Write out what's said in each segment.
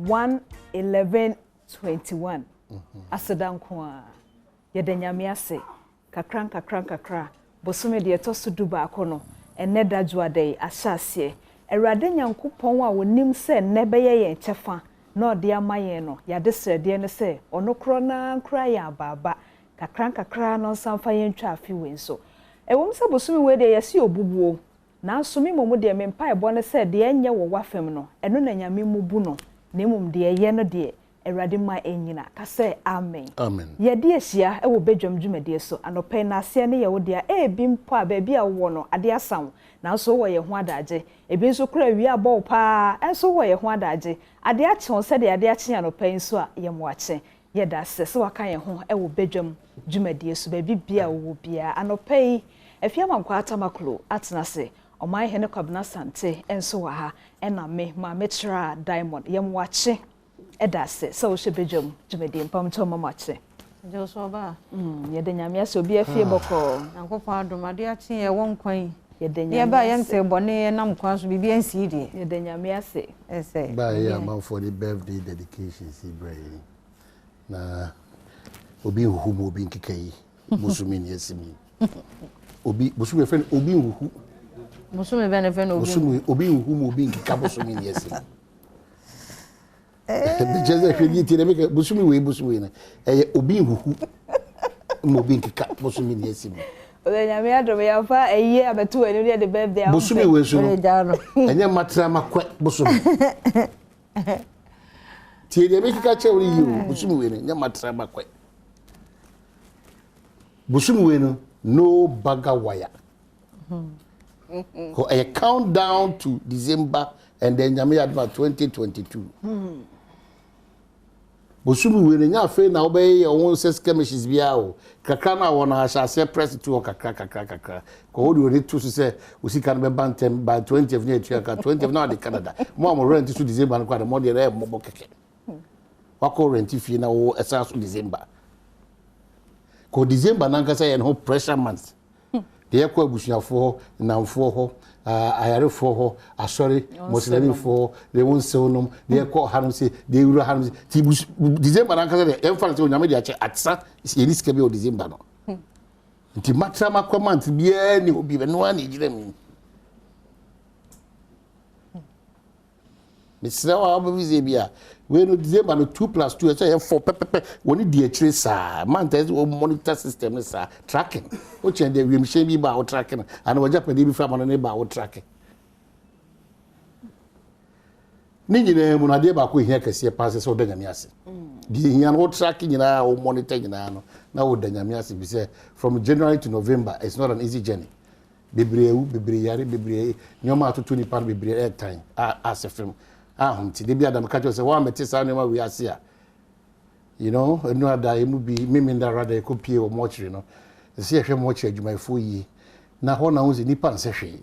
11121 asedanko a yɛda nyame ase kakra bosome de etoso duba akono enne dajuade ahyase Awurade Nyankopɔn a wonim sɛ nebeye yɛn kyɛfa na ɔde ama yɛn no yɛde srɛdeɛ ne sɛ ɔno kro na nkra yɛ ababa kakra no sanfa yɛn twa afi wenso ɛwom sɛ bosome we de yɛse obubuo na asome momu de mempa ɛbɔ ne sɛ de enye wo wafem no ɛno na nyame mu bu no na mum de yɛ no de Awurade ma enyina ka sɛ amen yɛde ahyia ɛwɔ Badwam dwumadie so anɔpɛ na aseɛ ne yɛwo de a bi mpo a baabi a wo no ade asan na so wɔ yɛ ho adagye ebi nso kura wi abɔ pa enso wɔ yɛ ho adagye ade akye on sɛ de ade akye anɔpɛ nso a yɛ mo akye yɛda sɛ sɛ waka yɛ ho ɛwɔ Badwam dwumadie so baabi bia wo bia anɔpɛ yi afia mankwa atamaklo atena se ɔman hene kwabena sante enso wɔ ha ɛna me ma metra diamond yɛ mo akye Eda se so wo Badwam dwumadie mpam to mama akye je so ba yɛde nyame ase obi afie bɔkɔ Nyankopɔn adomade akye yɛ won kwan yɛde nyame ba yɛn se bɔne nam kwan so bibia nsi die yɛde nyame ase ɛsɛ ba ya man for the birthday dedication si brain na obi huhu mo obi nkikai musumi ni asimi obi musumi friend obi huhu musumi bene friend obi musumi obi huhu mo obi nkika musumi ni asimi Because if you tell me busumi na obi huhu mo bi nkika busumi ni asimi Obe nyame adom ya fa eye abeto enu de birthday busumi we so enye matra makwa busumi tie de mekika che wori yi busumi we enye matra makwa busumi we no baga wire ko a countdown to December and then nyame adva 2022 Bosumu we nya fe na obey your own ses chemishes bia o kakra na won ha sha press to kakra ko odi ori to say osika no be bantem by 20th near tuaka 20th na de Canada mo rent to December no kwada mo de re mo keke wako rent fi na wo esa so December ko December na nka say no pressure month de yakọ abusuafo namfo ho ayarefo ho asori muslimifo de won sewnom de yakọ harum se de wura harum ti December na nka say emfa se onyame de ache atsa yeni sika bi o December no nti matra makwamant bia ni obi be no ani gire mi misra wa obi bia we no December no 2+2 say 4 pepepe woni di akire sa man tell o monitor system sa tracking o chen de we machine bi ba o tracking and o japa de bi fra man ne ba o tracking ni nyina mu na de ba ko hia kase pass so da nyame ase di hia no tracking nyina o monitor nyina no na o da nyame ase bi say from January to November it's not an easy journey bebre yare bebre nyoma atoto ni pan bebre air time as a film ti de bi adam catch say wa meti sa no ma we ase a you know no ada emu bi mimi nda rather ko pie o mochiri no se hwe mochiri adwumaifo yi na ho na ho se nipa nse hwe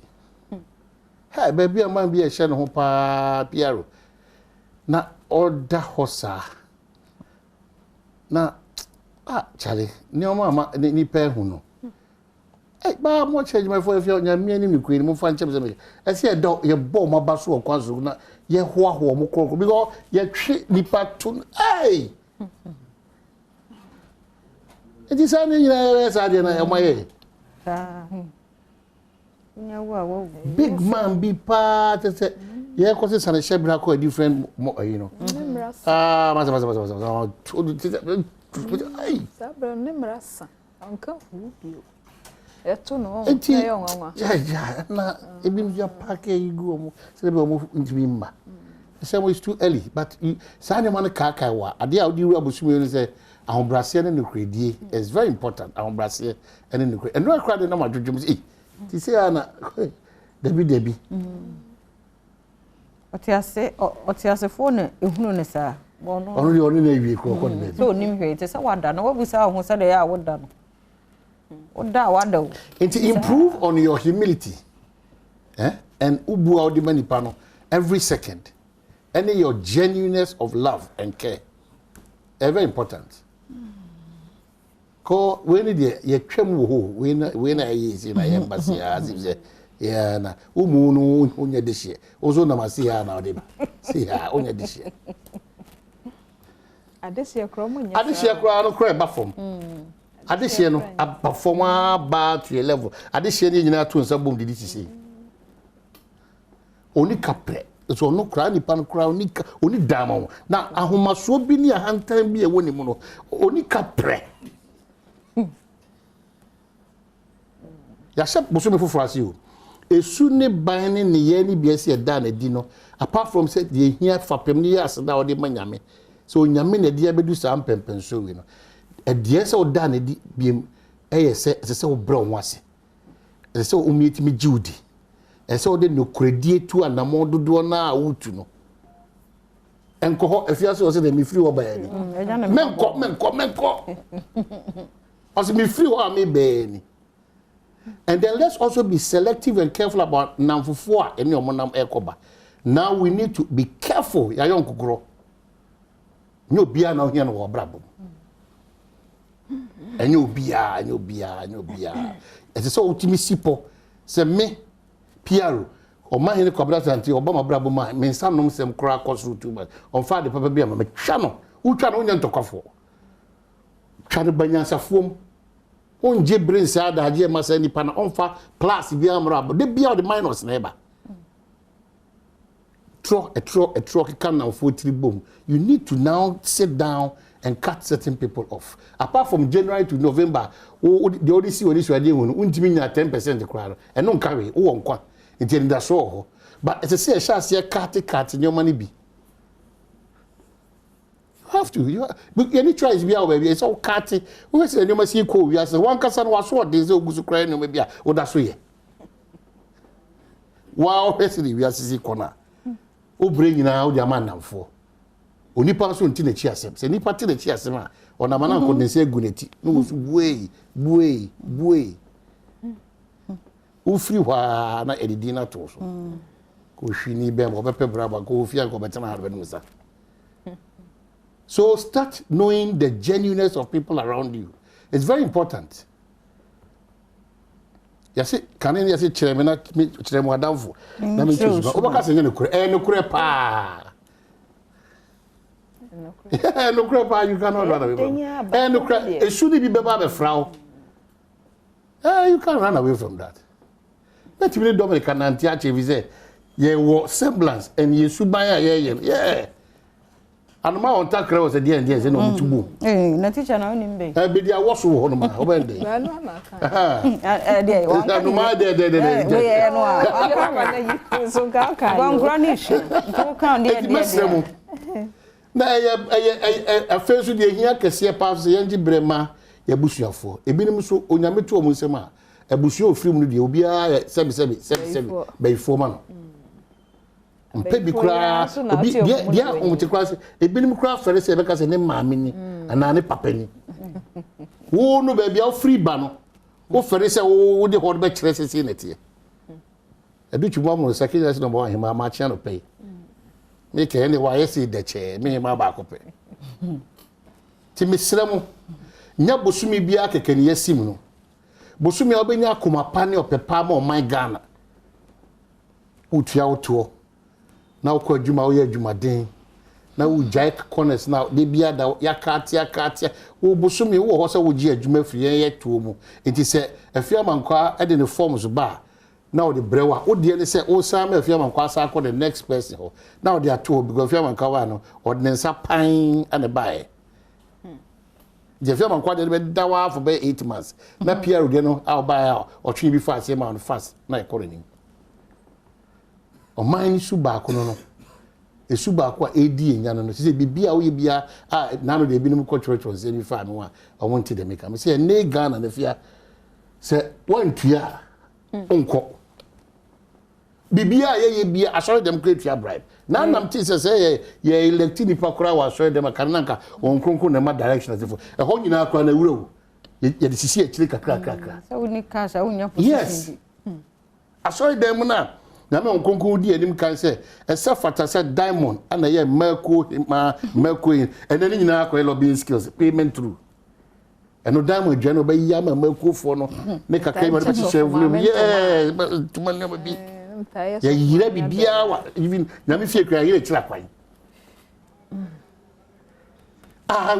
ha ba bi am bi e hye no ho pa piaro na oda hosa na chale ni o ma nipa hu no ba mochiri adwumaifo e fi nyame ani mi kwani mo fa nche me e se do ye bo ma ba so okwa so na ye ho mo kro because ye twe nipa to it is an big man be part yeah cause it's an shebra ko different you know masa sabra nemrasa anka hu bio eto no ya na ebim ya pack igu omo se be omo ntimi mma say it's too early but say man ka wa ade a odi ru abusumi ni say ahobrase ne nokredie is very important ahobrase ene nokredie eno akra de na madwodwom say ti say ana debi otiase phone ehunu ne sa onu na ewie ko ne so nim hwe te say wada na wabusa ho say de ya woda no wada to improve on your humility and ubu audi manipa no every second and your genuineness of love and care very important ko when ye twam wo ho we na yi na embassy as if yeah na umu no onya de hye ozo na masi ya na ode ba see ha onya de hye Adehye kromo nya. Adehye kro no kro ba fom. Adehye no aba fom aba to a level. Adehye ni nyina to nsa bom didi sisi. Oni kapre. So no kra ni pan kra oni dama. Na ahomaso bi ni ahantan bi e woni mu no. Oni kapre. Ya shep boso me foforo ase o. Esu ne ban ne ye ni bia se da na di no. Apart from say the here fapem ni ya aseda o de manyame. So nyame na dia bedu sa ampempen so we no. E dia se o da na di biem eye se o bra wo ase. Se o mieti mi judi. Se o de no kredi etu anamo dodo na awutu no. Enko ho afia se o se de mi free wo ba ya ni. Menko. O se mi free wo am be ni. And then let's also be selective and careful about namfufo a ene omonam ekoba. Now we need to be careful. Ya yon kokoro. Nyo bia na ohia no wo brabo. Enyo bia. Ese so ultimi sipo se me piaro o ma hene kwabra santi obama brabo ma me nsam nom sem kora kosru tu ba. On fa de papa bia ma twa no. Utwa no nya ntokafo. Twa de banyansa fuom. On je brain sa da je ma sa nipa na on fa plus bia amrabo. De bia the minus na eba. A truck can now for tribum. You need to now sit down and cut certain people off. Apart from January to November, the only see what this we're doing, 10% crowd, and non carry, until that's all. But as I say, a shall see a cut in your money be. You have to, but any tries be our baby, it's all catty. We say, you must see cool. We as one cousin was what there's no good crying, maybe, or that's way. Wow, basically, we are see corner. O bring na o diama namfo onipa so nti na chi asem se nipa ti na chi asem a ona mana ko ne se guneti no so buei o free wa na edidi na to so ko hwini be mo be braba ko ofia ko betena harbe no sa. So start knowing the genuineness of people around you. It's very important. Yase kanen yase chiremena chiremu adamfo na me choose go obaka se no kure pa no kure pa you cannot run away no kure it should be beba be frau you can't run away from that. Let me Dominic can anti achieve say ye wo semblance and ye subaya yeah and ma on takra was a dia say no mutubu na teacher na oni mbe be dia woso ho no ma obende Na no amaka. There one no ma there we no Akwa na yi so ka ka. Gon granish to count there na a fesu de hia kese pa se yanji brema ya busuafo ebinim so onyame to omu nsem a abusu ofrim no de obi a sebi beifo ma no mpe bi kra obi dia onte kra se ebinim kra fere se be ka se ne maame ni ana ne papa ni wo no ba bia ofri ba no wo fere se wo de hod be kire se se netie edu twumo mo sakina se no bo ahema ma chia no pay me ke ne wa yesi de che me ma ba ko pe ti misremu nya bosumi bia kekeni yasim no bosumi obenya akoma pa ne opepa ma o my Ghana utua oto na ukọ adwuma wo ye adwumaden na wo jai corners na de bia da yakatia wo bosumi wo ho se wo ji adwuma firi ye to mu enti se afia mankwa e de ne forms ba na wo de brewa wo de ne se wo sam afia mankwa sa ko the next person ho na wo de ato because afia mankwa wa no wo de nsa pan ane bae je afia mankwa de be dawa for be 8 months na Pierre de no a ba o twi bi fast e ma no fast na e koroni o mine suba ko no esuba ko edi enya no se bibia wo ye bia na no de bi no ko church on se ni fa me wa I want to make am say ne Ghana na fia se wan tua onko bibia ye bia asori dem create your bribe na nam ti say ye electi ni pakura wa asori dem kananka on kronko na ma direction as e ho nyina akwa na wuro ye de sisi akire kakra so ni cash a unya position yes asori dem na me onkonko di anim kan se esa fata se diamond ana ye mako ene ni nyina akwa lobbying skills payment through eno diamond jeno be ya mako fo no ne kakra ma be share volume yeah tuma ne bi ya yire bibia wa even na me fie kra yire kira kwan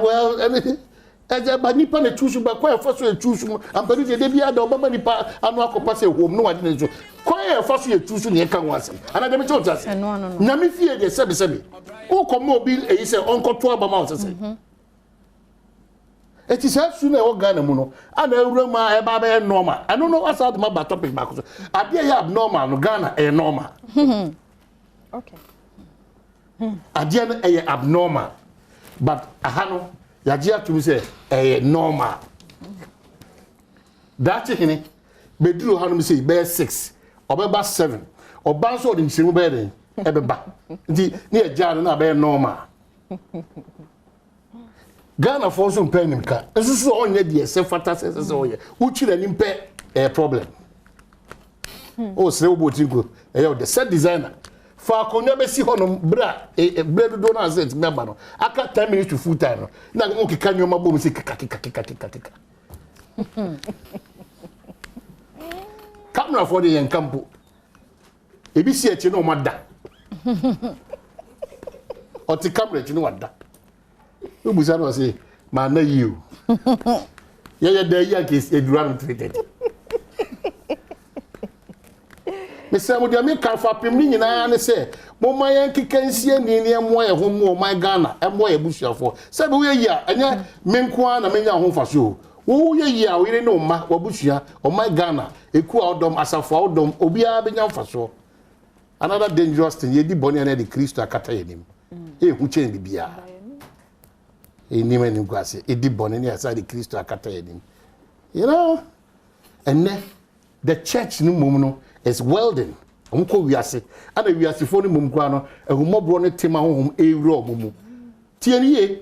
well, as a nipa na choose ba kwa fa so e choose mu ampani de bia da obaba nipa anu akopa se hom no wade ne so kwa fa so e choose ne kan wasem ana de me choose ase no na me fie de sebe o komo obi e se onkoto aba ma o se it is so na o Ghana mu no ana ewura ma e ba ba normal I don't know what's out my ba topic back so ade ya abnormal no Ghana e normal okay ade na e abnormal but ahano yagia to me say normal that hini beduru hanom say be 6 obeba 7 oba so de nsimu be den ebeba nti ne yagia na be normal Ghana for some pen ka esusu onye de se fata se oye uchire ni mpe problem o se obotinko the set designer for akonya be si hono bra bread do na set member no aka 10 minutes to full time no na mo kika nyoma bom si kika camera for the yen campo e bi si echi no mada o ti camera echi no wada o busa no say man na you ye dey ya ke eduran treated Mr. Mudiami can for pimni nyina ne se mo mayan kikansie ni ne mo ye ho mo my Ghana e mo ye busuafo se be we yia enya menko na menya ho faso wo ye yia wo ire ne ma wabusua o my Ghana eku odom asafo odom obia benya faso another dangerous thing ye di boni na de Kristo akata ye nim e hu chen bibia e nim enim kwase e di boni na asa de Kristo akata ye nim you know and the church no mum no is welding onko wiase ana wiase fo no mum kwa no ehumobro no tema honhom ewro omumu tieniye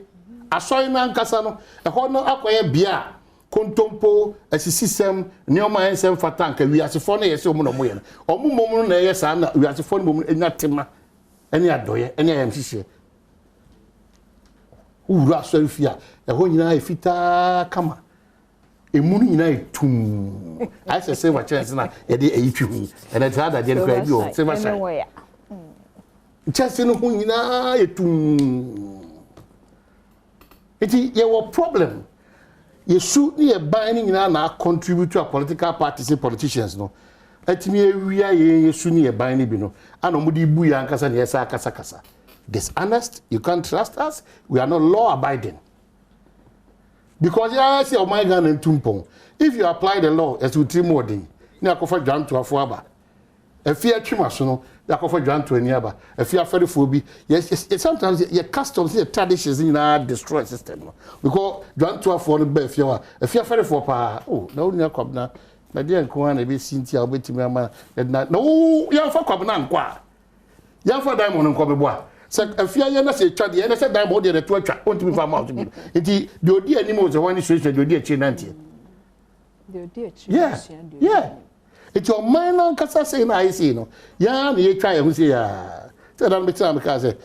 asoy na nkasa no eho no akoye bia kontompo asisisem neoma ensem fatanka wiase fo no yese omu no moye no omumum no na yesa na wiase fo no mum enya tema ene adoye ene ayam hihye uru asoy fia eho nyina efita kama emunu nyina etum I say what chance na e dey eyitwi and it had that kwa bi o say what chance no hu nyina etum iti ye wo problem yesu ni e ban ni nyina na contribute to a political parties politicians no atimi ewia yesu ni e ban ni bi no ana mo di bu ya nkasa ne yesa kasa dishonest you can't trust us we are not law abiding. Because I say, oh my God, and tumpong. If you apply the law, as you three more thing, you have to John to a foaba. A fear chimasono, you have to John to a nearby. A fear fairy phobia. Yes, sometimes your customs, your traditions in our destroy system. Because John to a phone, a fear fairy for pa. Oh, no, near Cobna. My dear Kwan, a bit Cynthia, waiting my man. No, you're for Cobna, qua. You're for Diamond and Cobbois. So if you are not say child, you said that body the 12 track want to be farm out to me. It the idea anymore the one situation the idea change nanti. The idea change. Yeah. It's your mind on kasa say na I see no. Ya na you try who say ya. Say that me tell me say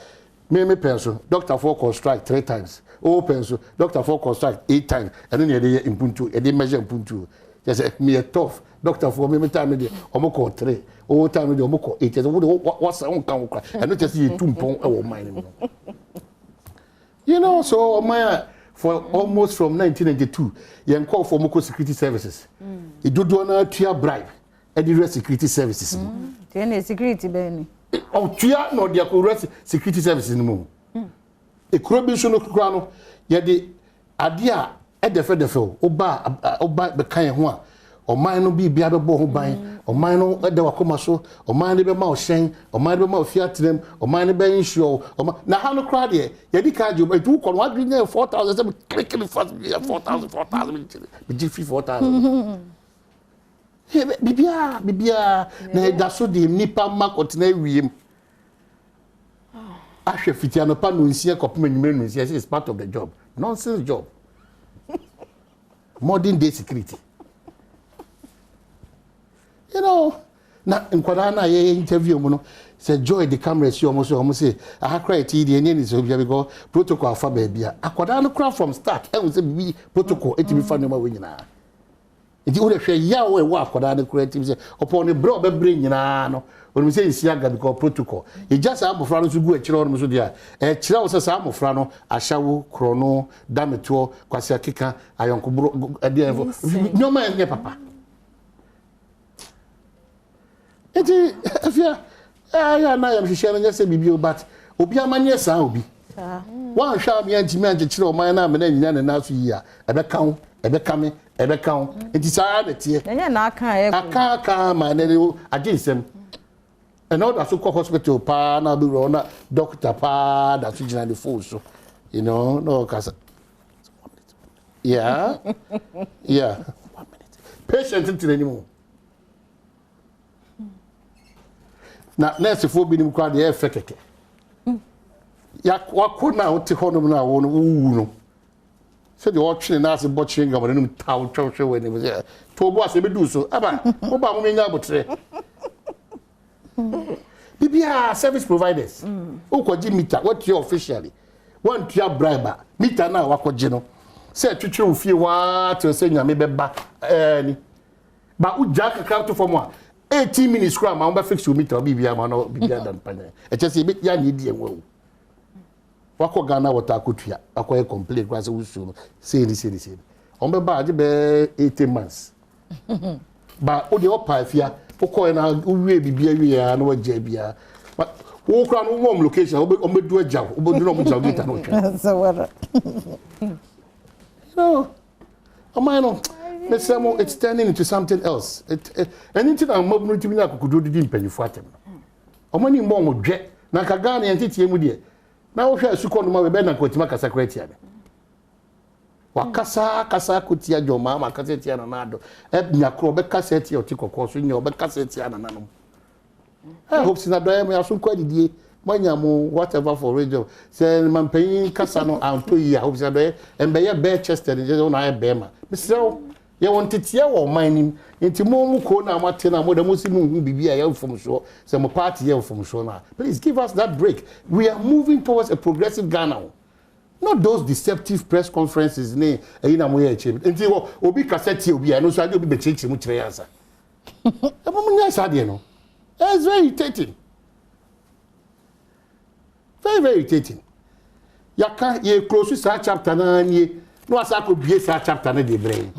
me pencil doctor for call strike 3 times. Oh pencil doctor for call strike 8 times. And then you dey impuntu, you dey measure impuntu. Just me tough. Doctor for me time me dey omo call 3. Oh time me dey omo call 8. What's on kan kwa. And not just you tumpon e wo mind. You know, so my for almost from 1992, you call for Moko Security Services. It do na tia bribe and the security services. Tiene security beni. Oh, tia no dia ko security services no mo. E krobi so no kura no ye de ade a e defo oba be kan ho a o man no bi bia be bo ho ban o man no e de wakoma so o man be ma o hyen o man be ma o fiatrem o man be insure o na ha no kra de ye di ka jo e du ko no agri na 4000 say click the first 4000 be gi 4000 he bibia na da so de nipa makot na wiem ahwe fitia no pa no nsia kopem anwumre no nsia is part of the job nonsense job modern day security. You know, na nkwada na ye interview mu no say joy the camera see almost say I cry ti the any so because protocol afa ba bia akwada no cry from start e say bi protocol e ti bi fa no ma we nyina Nti wo hwe ya wo wa akoda ne creative say upon the bro be bring nyina no when we say nsiaga because protocol e just amofra no so gu akire no so dia e kire wo say amofra no ahyawo krono dameto kwase akeka ayonkobro ade nyoma enye papa eti afia ya na yam hihye no nyese bibio but obi amanye sa obi wan hwa me antimi ankekire o man na me na nyinya ne na so yi a ebekame enti saa na tie enya na aka ma na le aginsem and all that so call hospital pa na be na doctor pa that so gina the phone so you know no cause yeah 1 minute patient into anymore na nurse fo bi nim kwa de e fekeke ya wakona wote hono na wo no so the watching na se botching ga mo taw twhwe we ni say to bo ase be do so aba mo ba mo menya botre bibia service providers ukoji meter what you officially want to bribe meter na wakoji no say twetwe ofie wa to say nyame beba ni ba uja kaka to form 18 minutes scrum ma fix your meter bibia ma no bibia dan panye e chese be ya ni die nwo wako Ghana water akutua akoye complain kwa se wusu say ni on be ba age be 18 months ba o de opa afia uko na uwie bibia wie ya na waje bia wo kra no mom location o be du ajaw o be du no mo jaw gita no twa so what no amano mesemo it's turning into something else anything I'm mobile to me na kokodo didi mpanifo atem o mani mo mo dwe na ka Ghana entitie mu de na wo hwe asuko no ma be na kotima kasa kreatia ne wakasa kutia joma ma kasa tia na nado nyakro be kasa tia otikoko so nya be kasa tia na nanom I hope sina do ya so kwa didie manya mo whatever for radio say mampanyin kasa no anto yi I hope sina do embe ye be Chester je na be ma misrew ye wontetia wo manim enti mo ko na amate na mo da mo si mu hu bibia ya mfom so say mo party ya mfom so na please give us that break. We are moving towards a progressive Ghana. Not those deceptive press conferences ne na mo ye chim enti obi cassette obi no so ade obi be cheche mu kire yansa e mo nya sa de no it's very irritating, very irritating. Yaka ye close sa chapter na nie no asa ko bie sa chapter na de brain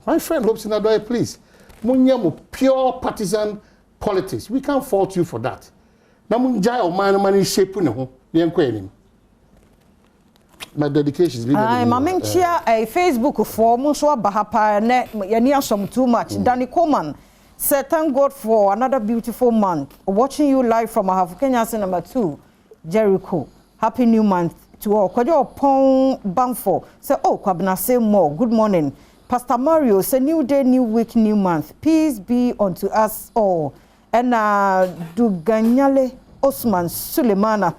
my friend hopes in that please munya mo pure partisan politics. We can't fault you for that. Na munja o man shape ne ho my dedication is really mamenchia a Facebook for mo so abahapa ne yani asom too much. Danny Coleman said thank God for another beautiful month. Watching you live from Kenya number 2 Jericho. Happy new month to all. Kwajo Pong Bamfo say oh kwabna say more. Good morning. Pastor Mario say new day, new week, new month. Peace be unto us all. And Duganyale Osman Sulemana.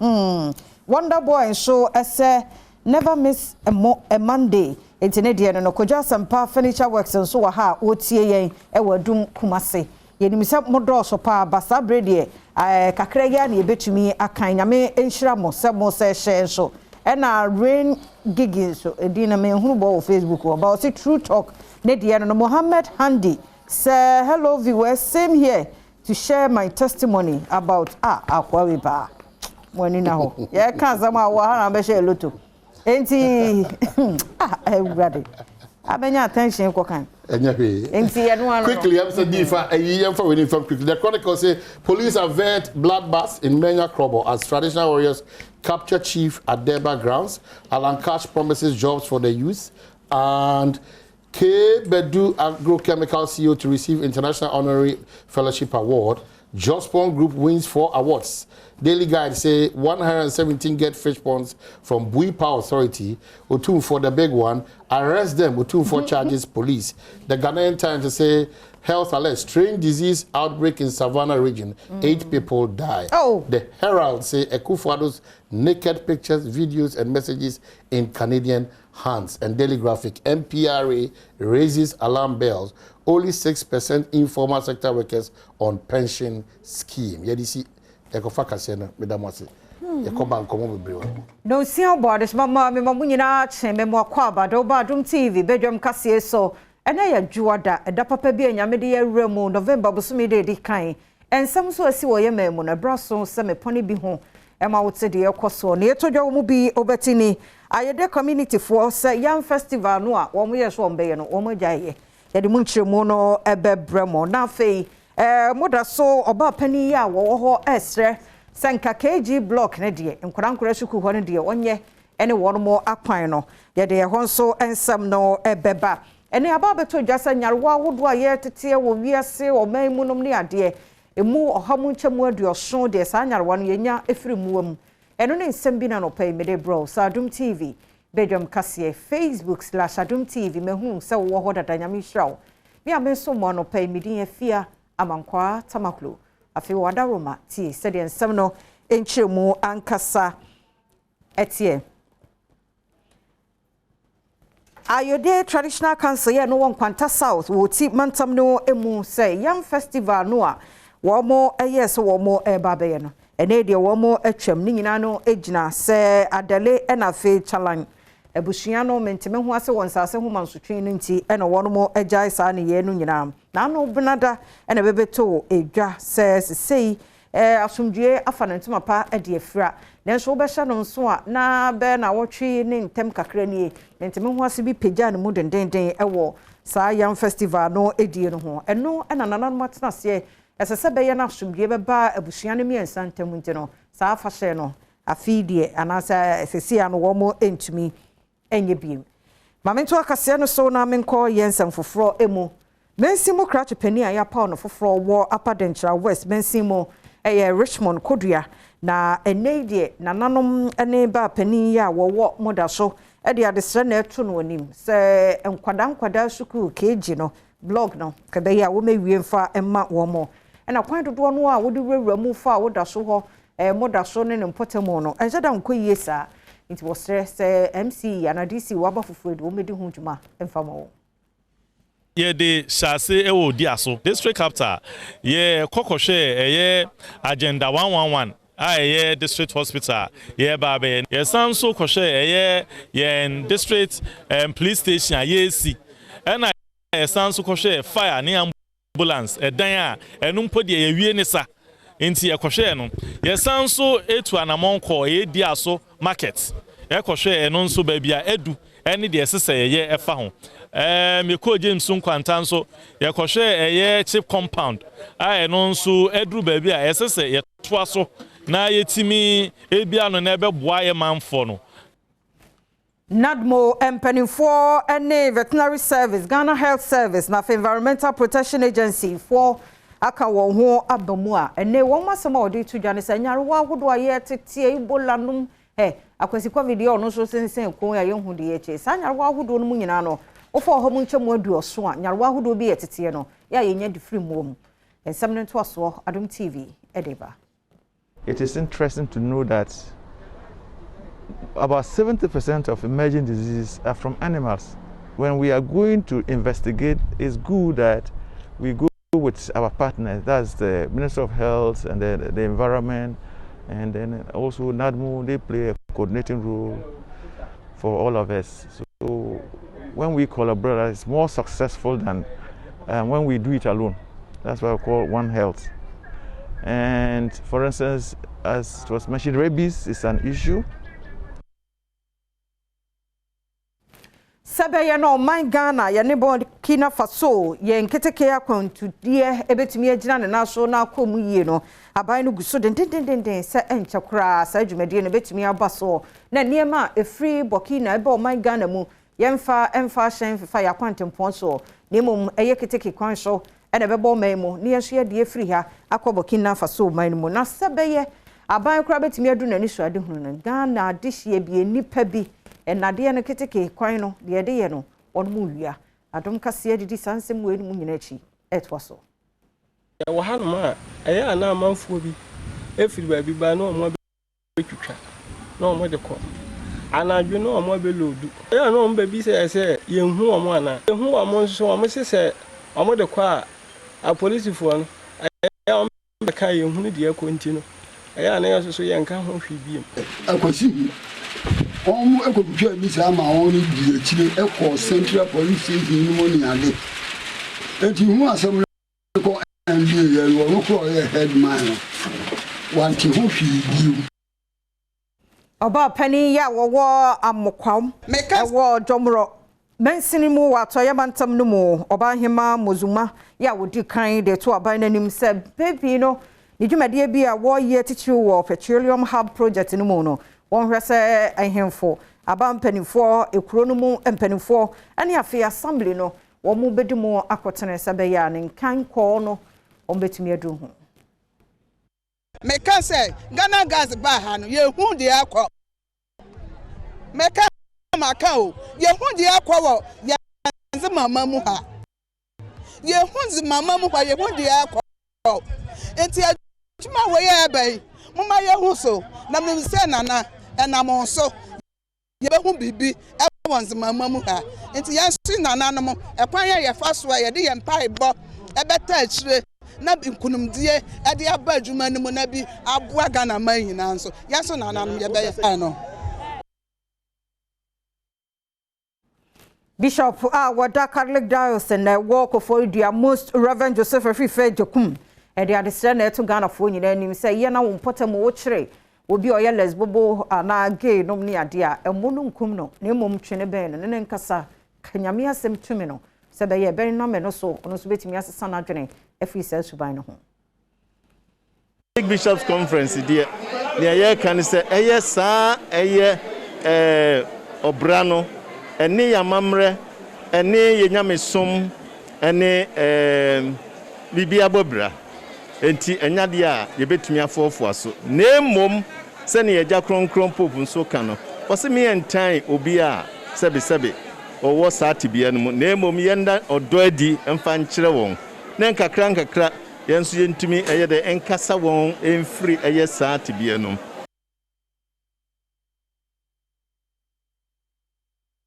Wonder Boy show say never miss a Monday. Internet no koja sampa furniture works and so ha otie yen e wadum Kumase. Yenimisa modro so pa basa brede kakra ya na ebetumi akan nyame enhira mo se mo se share so. And rain gigging so edina me hunu bo Facebook about say true talk ne de no Mohammed Handi say hello viewers, same here to share my testimony about akwawe ba woni na ho ye kan zama wa ha na be share loto enti everybody abenya attention ko kan quickly I'm saying difa yem for winning from quickly. The Chronicle say police avert bloodbath in Menya Krobo as traditional warriors capture chief at Deba grounds. Alan Cash promises jobs for the youth, and K. Bedu Agrochemical CEO to receive International Honorary Fellowship Award. Jospon Group wins 4 awards. Daily Guide say 117 get fish ponds from Bui Power Authority. Otum for the big one. Arrest them. Otum for charges police. The Ghanaian Times say health alert. Strange disease outbreak in Savannah region. 8 people die. Oh. The Herald say Ekufuado's naked pictures, videos and messages in Canadian hands. And Daily Graphic. MPRA raises alarm bells. Only 6% informal sector workers on pension scheme. Yeah, you see. ekofa kase na medamase ekoba nkomo bebrewa no see about this mama me mamu nyina che me mo akwa Badom TV Badwam kase so ena ya juada eda papa bi anyame de yawura mu November bosome de kan ensam so asi wo ye mamu na braso se me poni bi ho ema wote de ekoso na etodwa mu bi obetini ayede community for se yam festival no a wo mo ye so ombe ye no wo mo gyaye ye de mu nchiremu no ebebremo na fei moda so oba pani ya wo ho esre senka kg block ne de nkwankura suku ho ne de onye ene wo mo akwan no ye de ho so ensam no ebeba ene aba beto dwasa nyarwa wodo a ye tete wo wiase o man mu nom ne ade emu ohamu nchemu aduoso de sa nyarwa no yenya efiri muwam eno ne nsem bi na no pay me de bro Adom TV Badwam kase Facebook/Adom TV mehu se wo ho dada nyame hirawo mi ameso mo no pay me din afia amankwa tamaklo afi wada roma ti se de nsem no enchiremu ankasa etie Ayode Traditional Council ye no won kwanta south wo ti mantam no emu say yam festival no a wo mo yes wo mo eba be no ene de wo mo atwam ni nyina no egina se adale na fe challenge ebusua no menteme ho ase won sase ho mansotwe no nti ene wo no mo agya isa ne ye no nyina na no benada ene bebeto edwa se sei asumdue afanantuma pa de afira nenso be hye no nso a na be na wotwe ne ntem kakra nie menteme ho ase bi pagya ne mu dendenden ewo saa yam festival no edie no ho eno na nanan matena se esese be ye na asumdue be ba abusua ne miensa ntem nti no saa fa hye no afidie anasa esese ano wo mo entumi enye biem mamento akase no so na menko yensam foforo emu mensimo krache pani a ya pa no foforo wo apadenchra west mensimo Richmond Kodua na enede na nanom ene ba pani ya wo moda so e de adesre na eto no onim se enkwada suku keji no blog no kada ya wo mewie mfa emma wo mo na kwan dodo no a wo de wura mu fa wo da so ho moda so ne mpotemo no enje da nkoyie sa nti wo stress MC ana DC wo aba fufu de wo medi hu djuma emfa mo ye de shase ewo di aso district capital ye kokoshe ye agenda 111 ye district hospital ye babe ye sanso koshe ye district police station ye si na ye sanso koshe fire ni ambulance dan a enum podi ye wie ni sa enti ye koshe no ye sanso etu anamonko ye di aso market ye koshe eno nso ba bia edu eni de sese ye efa ho me ko James Nkwanta nso ye kwohwe eye chip compound a eno nso edru ba bia esese ye toa so na yetimi ebia no na ebeboa ye manfo no Nadmo empanifo ene veterinary service Ghana Health Service na Environmental Protection Agency for aka wo ho abamu a ene wo masema odi tudwa ne sanyare wa hodo aye tete Ebola num akwasi covid yo no so sensen ko ya yehu de yeche sanyare wa hodo no mu nyina no ofo ho mu nchemu aduoso a nyare wa hodo bi yetete no ya yenya di free mu ensem ne to aso Adom TV edeba. It is interesting to know that about 70% of emerging diseases are from animals. When we are going to investigate, it's good that we go with our partners. That's the Minister of Health and the Environment, and then also NADMO. They play a coordinating role for all of us. So when we collaborate, it's more successful than when we do it alone. That's why we call One Health. And for instance, as it was mentioned, rabies is an issue. Sabaya no my Ghana ya nebo Kina Faso ye nketeke ya kwantu die ebetumi agina ne na so na akomu yie no aban no guso den se enchakra sa adwumade no betumi abaso na niema efri Burkina ebe o my Ghana mu yemfa hyen fa ya kwantempon so nemom eye keteke kwan so ene bebo man mu ne yeso ye de efri ha akọ Burkina Faso man mu na sabeye aban kra betumi adu na ni so ade hunu na Ghana adehye bi enipa bi enade no keteke kwan no de de ye no onmu wia Adom kase adidi sansem we mu nyina chi etwaso ya wo hanuma eye ana amanfo bi efiri ba bi ba no omo betwitwa no omo de ko anadwe no omo be lodu ya no omo bi se yenhu omo ana yenhu omo nso omo se omo de ko a police fo no ya omo be ka yenhu de ko ntino ɛyɛ ana yɛ so yɛ nka ho hwe biem akwasi ekopia mi sa ma won ni di akire eko central police station ni mo ni ade enti hu asem ko NBA ye wo ko ye headman wanti ho hwe biem Oba pani ya wo amokwam ewo dwomro mensini mu wato yabantam no mu oba hema mozuma ya wodi kan de to aban nanim se baby no ni dwumade bi a wo ye tichi wo petroleum hub project no mu no won hwese ahemfo aba mpanifo ekuro no mu mpanifo ane afi assembly no wo mu bedi mu akotene se be ya ne kan ko no on betumi adu ho meka say Ghana gas ba ha no ye hu de akọ meka maka o ye hu de akọ wo ye nze mama mu ha ye hu nze mama mu ha ye hu de akọ enti adwuma wo ye bai mo ma ye hu so na me se nana enam so ye be hu bibi e wonze mama mu ha enti ye su nana no mo e kwan ye fa so ye de ye mpa ibo e beta akire na nkunumdie e de aba adwuma no mo na bi aboa Ghana man nyina nso ye so nana no ye be ye fa no Bishop wada Catholic Diocese na walk for the most Reverend Joseph Afife Jokum e de adesere na eto Ghana fo nyina nim se ye na wo potem wo kire obi oye lesbobo na gay no ni ade a emonu nkum no na emom twene ben no ne nkasa kanyame asem tumi no se be ye ben no me no so ono so betimi asesa na dwene afi se suban no ho Big Bishops Conference dia ne ye kan se eye saa eye obrano ene yamamre ene yenyamesom ene bibia bobra enti enyade a ye betumi afofo aso nemom se ne yeja kronkron pope nso ka no wose me entan obi a sebe owo saa tibia no nemom yenda odo adi emfa nkyere won na nkakra yenso yentumi eye de enkasa won emfiri eye saa tibia no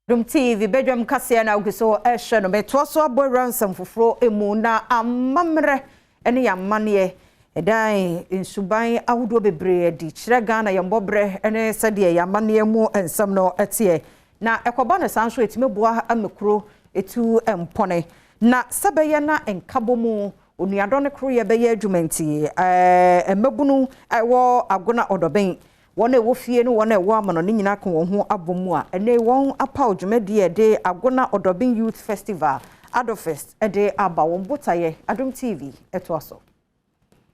Adom TV Badwam kase na ugiso ehwe no meto so abo ransom foforo emu na amamre ene yamane edan insuban ahodo bebre di kire Ghana yembobre ene sede yamane mu ensam no etie na ekoba no sanso etimeboa amekro etu empone na sabeye na enkabomu onuado ne kro ye beye adwumanti emebunu ewo agona odoben wona wo fie no wona wo amano ne nyina kan wo ho abomu a ene won apa odwumadi e de agona odobin youth festival adofest e de aba won botaye Adom TV eto aso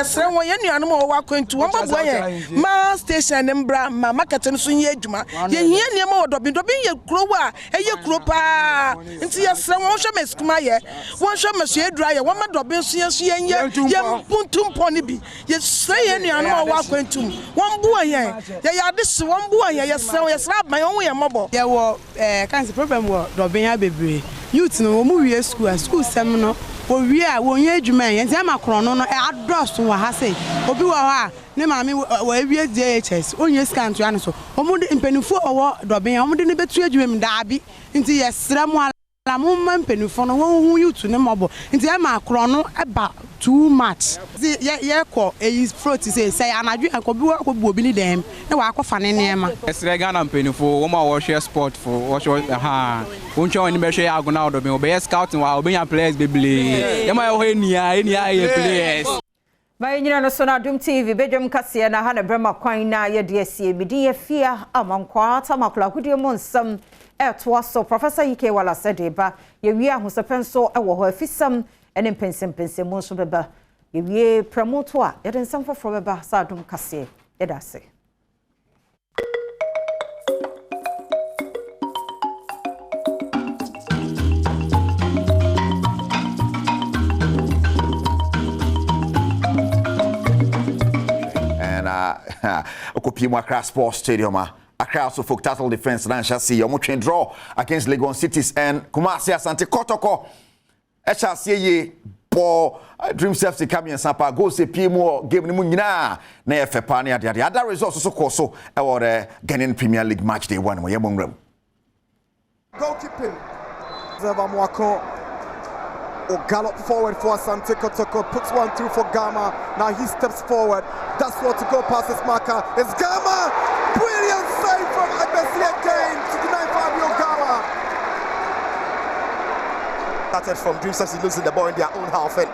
Sre won ye nuanom o wakwantu won baboa ye ma station ne mbra ma market no so ye adwuma ye hie niam odobin ye kuro wa eye kuro pa nti ye sre won hwe meskuma ye won hwe meso edura ye won ma dobin so ye puntum poni bi ye sre ye nuanom o wakwantu won boa ye ya de se won boa ye sre aban won ye mobo ye wo cancer problem wo dobin ya bebre youth no mo wie school sem no owie a wonye adwuma ye ntia makrono no adoso wa ha sei obi wa ha ne maami wa ewie DHS onye scan to ane so omude mpanifo owo dobin omude ne betu adwuma mi daabi nti yesra mu ala mu mpanifo no won hu youth ne mobo nti e makrono eba too much ye ko e fruit say anadwe akobi wa ko obi ni dem na wa akofa ne nema esre Ghana mpanifo wo ma wo share sport for wo ha woncho ni be share agona odobin obe scouting wa obe ya players beble ye ma yo enia ye players Mai nyina no so na Adom TV Badwam kase na ha na brema kwan na ye de asie bidi ye fia amankwa ta makula hudie mo nsam eto aso Professor Ike wala sedeba ye wi ahosepenso ewo ho afisam ene pensem mo so beba ye wi promoto a ye de nsam foforo beba sa Adom kase ye da se Okopimo Accra Sports Stadium. Accra also folk title defense and shall see your train draw against Legon Cities and Kumasi Asante Kotoko. Shall see ye ball Dream Safety Kami and Sapa go see PMO game ni munina na FPA the other results also so our Ghanaian Premier League match day 1 we yemong room. Goalkeeping Zaba Mwako or gallop forward for Asante Kotoko, puts one through for Gama. Now he steps forward, does well to go past his marker. It's Gama! Brilliant save from Agbesi again to deny Fabio Gama. Started from Dream Stars, he losing the ball in their own half, and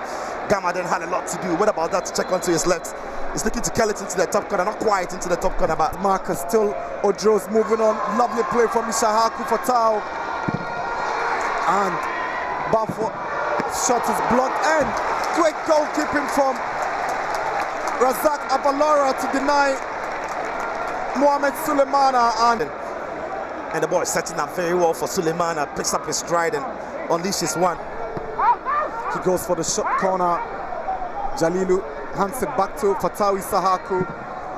Gama then had a lot to do. What about that to check onto his left? He's looking to kill it into the top corner, not quite into the top corner, but Marcus still, Odro's moving on. Lovely play from Ishahaku for Tao. And Bafo shot is blocked, and great goalkeeping from Razak Abalora to deny Mohamed Suleimana. And the ball is setting up very well for Suleimana, picks up his stride and unleashes one. He goes for the shot corner. Jalilu hands it back to Fatawi Sahaku.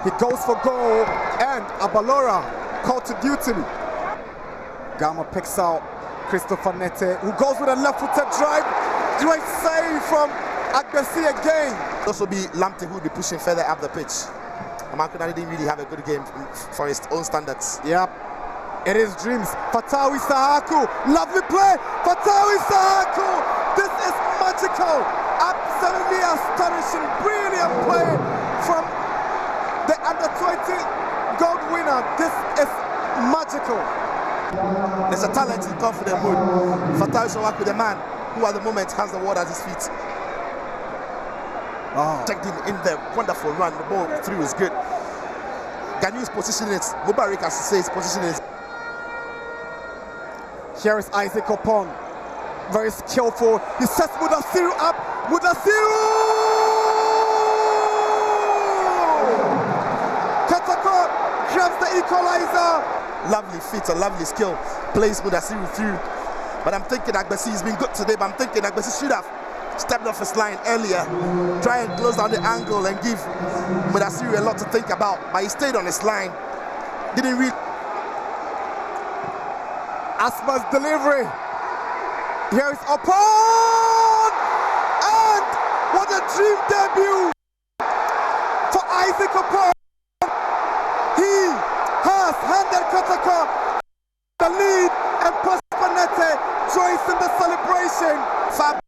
He goes for goal, and Abalora called to duty. Gama picks out Christopher Nete, who goes with a left-footed drive. Great save from Agbesi again. Also be Lamptey, who will be pushing further up the pitch. Amakuna didn't really have a good game for his own standards. Yep. It is Dreams. Fatawi Sahaku, lovely play. Fatawi Sahaku, this is magical. Absolutely astonishing, brilliant play from the under-20 gold winner. This is magical. There's a talented, confident mood. Fatawi Sahaku, the man who at the moment has the world at his feet. Checked in the wonderful run. The ball through is good. Ganu's positioning it. Mubarak, as he says, positioning it. Here is Isaac Opon, very skillful. He sets Mudasiru up. Mudasiru! Katako grabs the equalizer. Lovely feat, a lovely skill. Plays Mudasiru through. But I'm thinking Agbesi has been good today, but I'm thinking Agbesi should have stepped off his line earlier. Try and close down the angle and give Mudasiru a lot to think about. But he stayed on his line. Didn't really. Asma's delivery. Here is Opon! And what a dream debut for Isaac Opon. He has handed Kotoko the lead, and Prosper Nete joins in the celebration. Far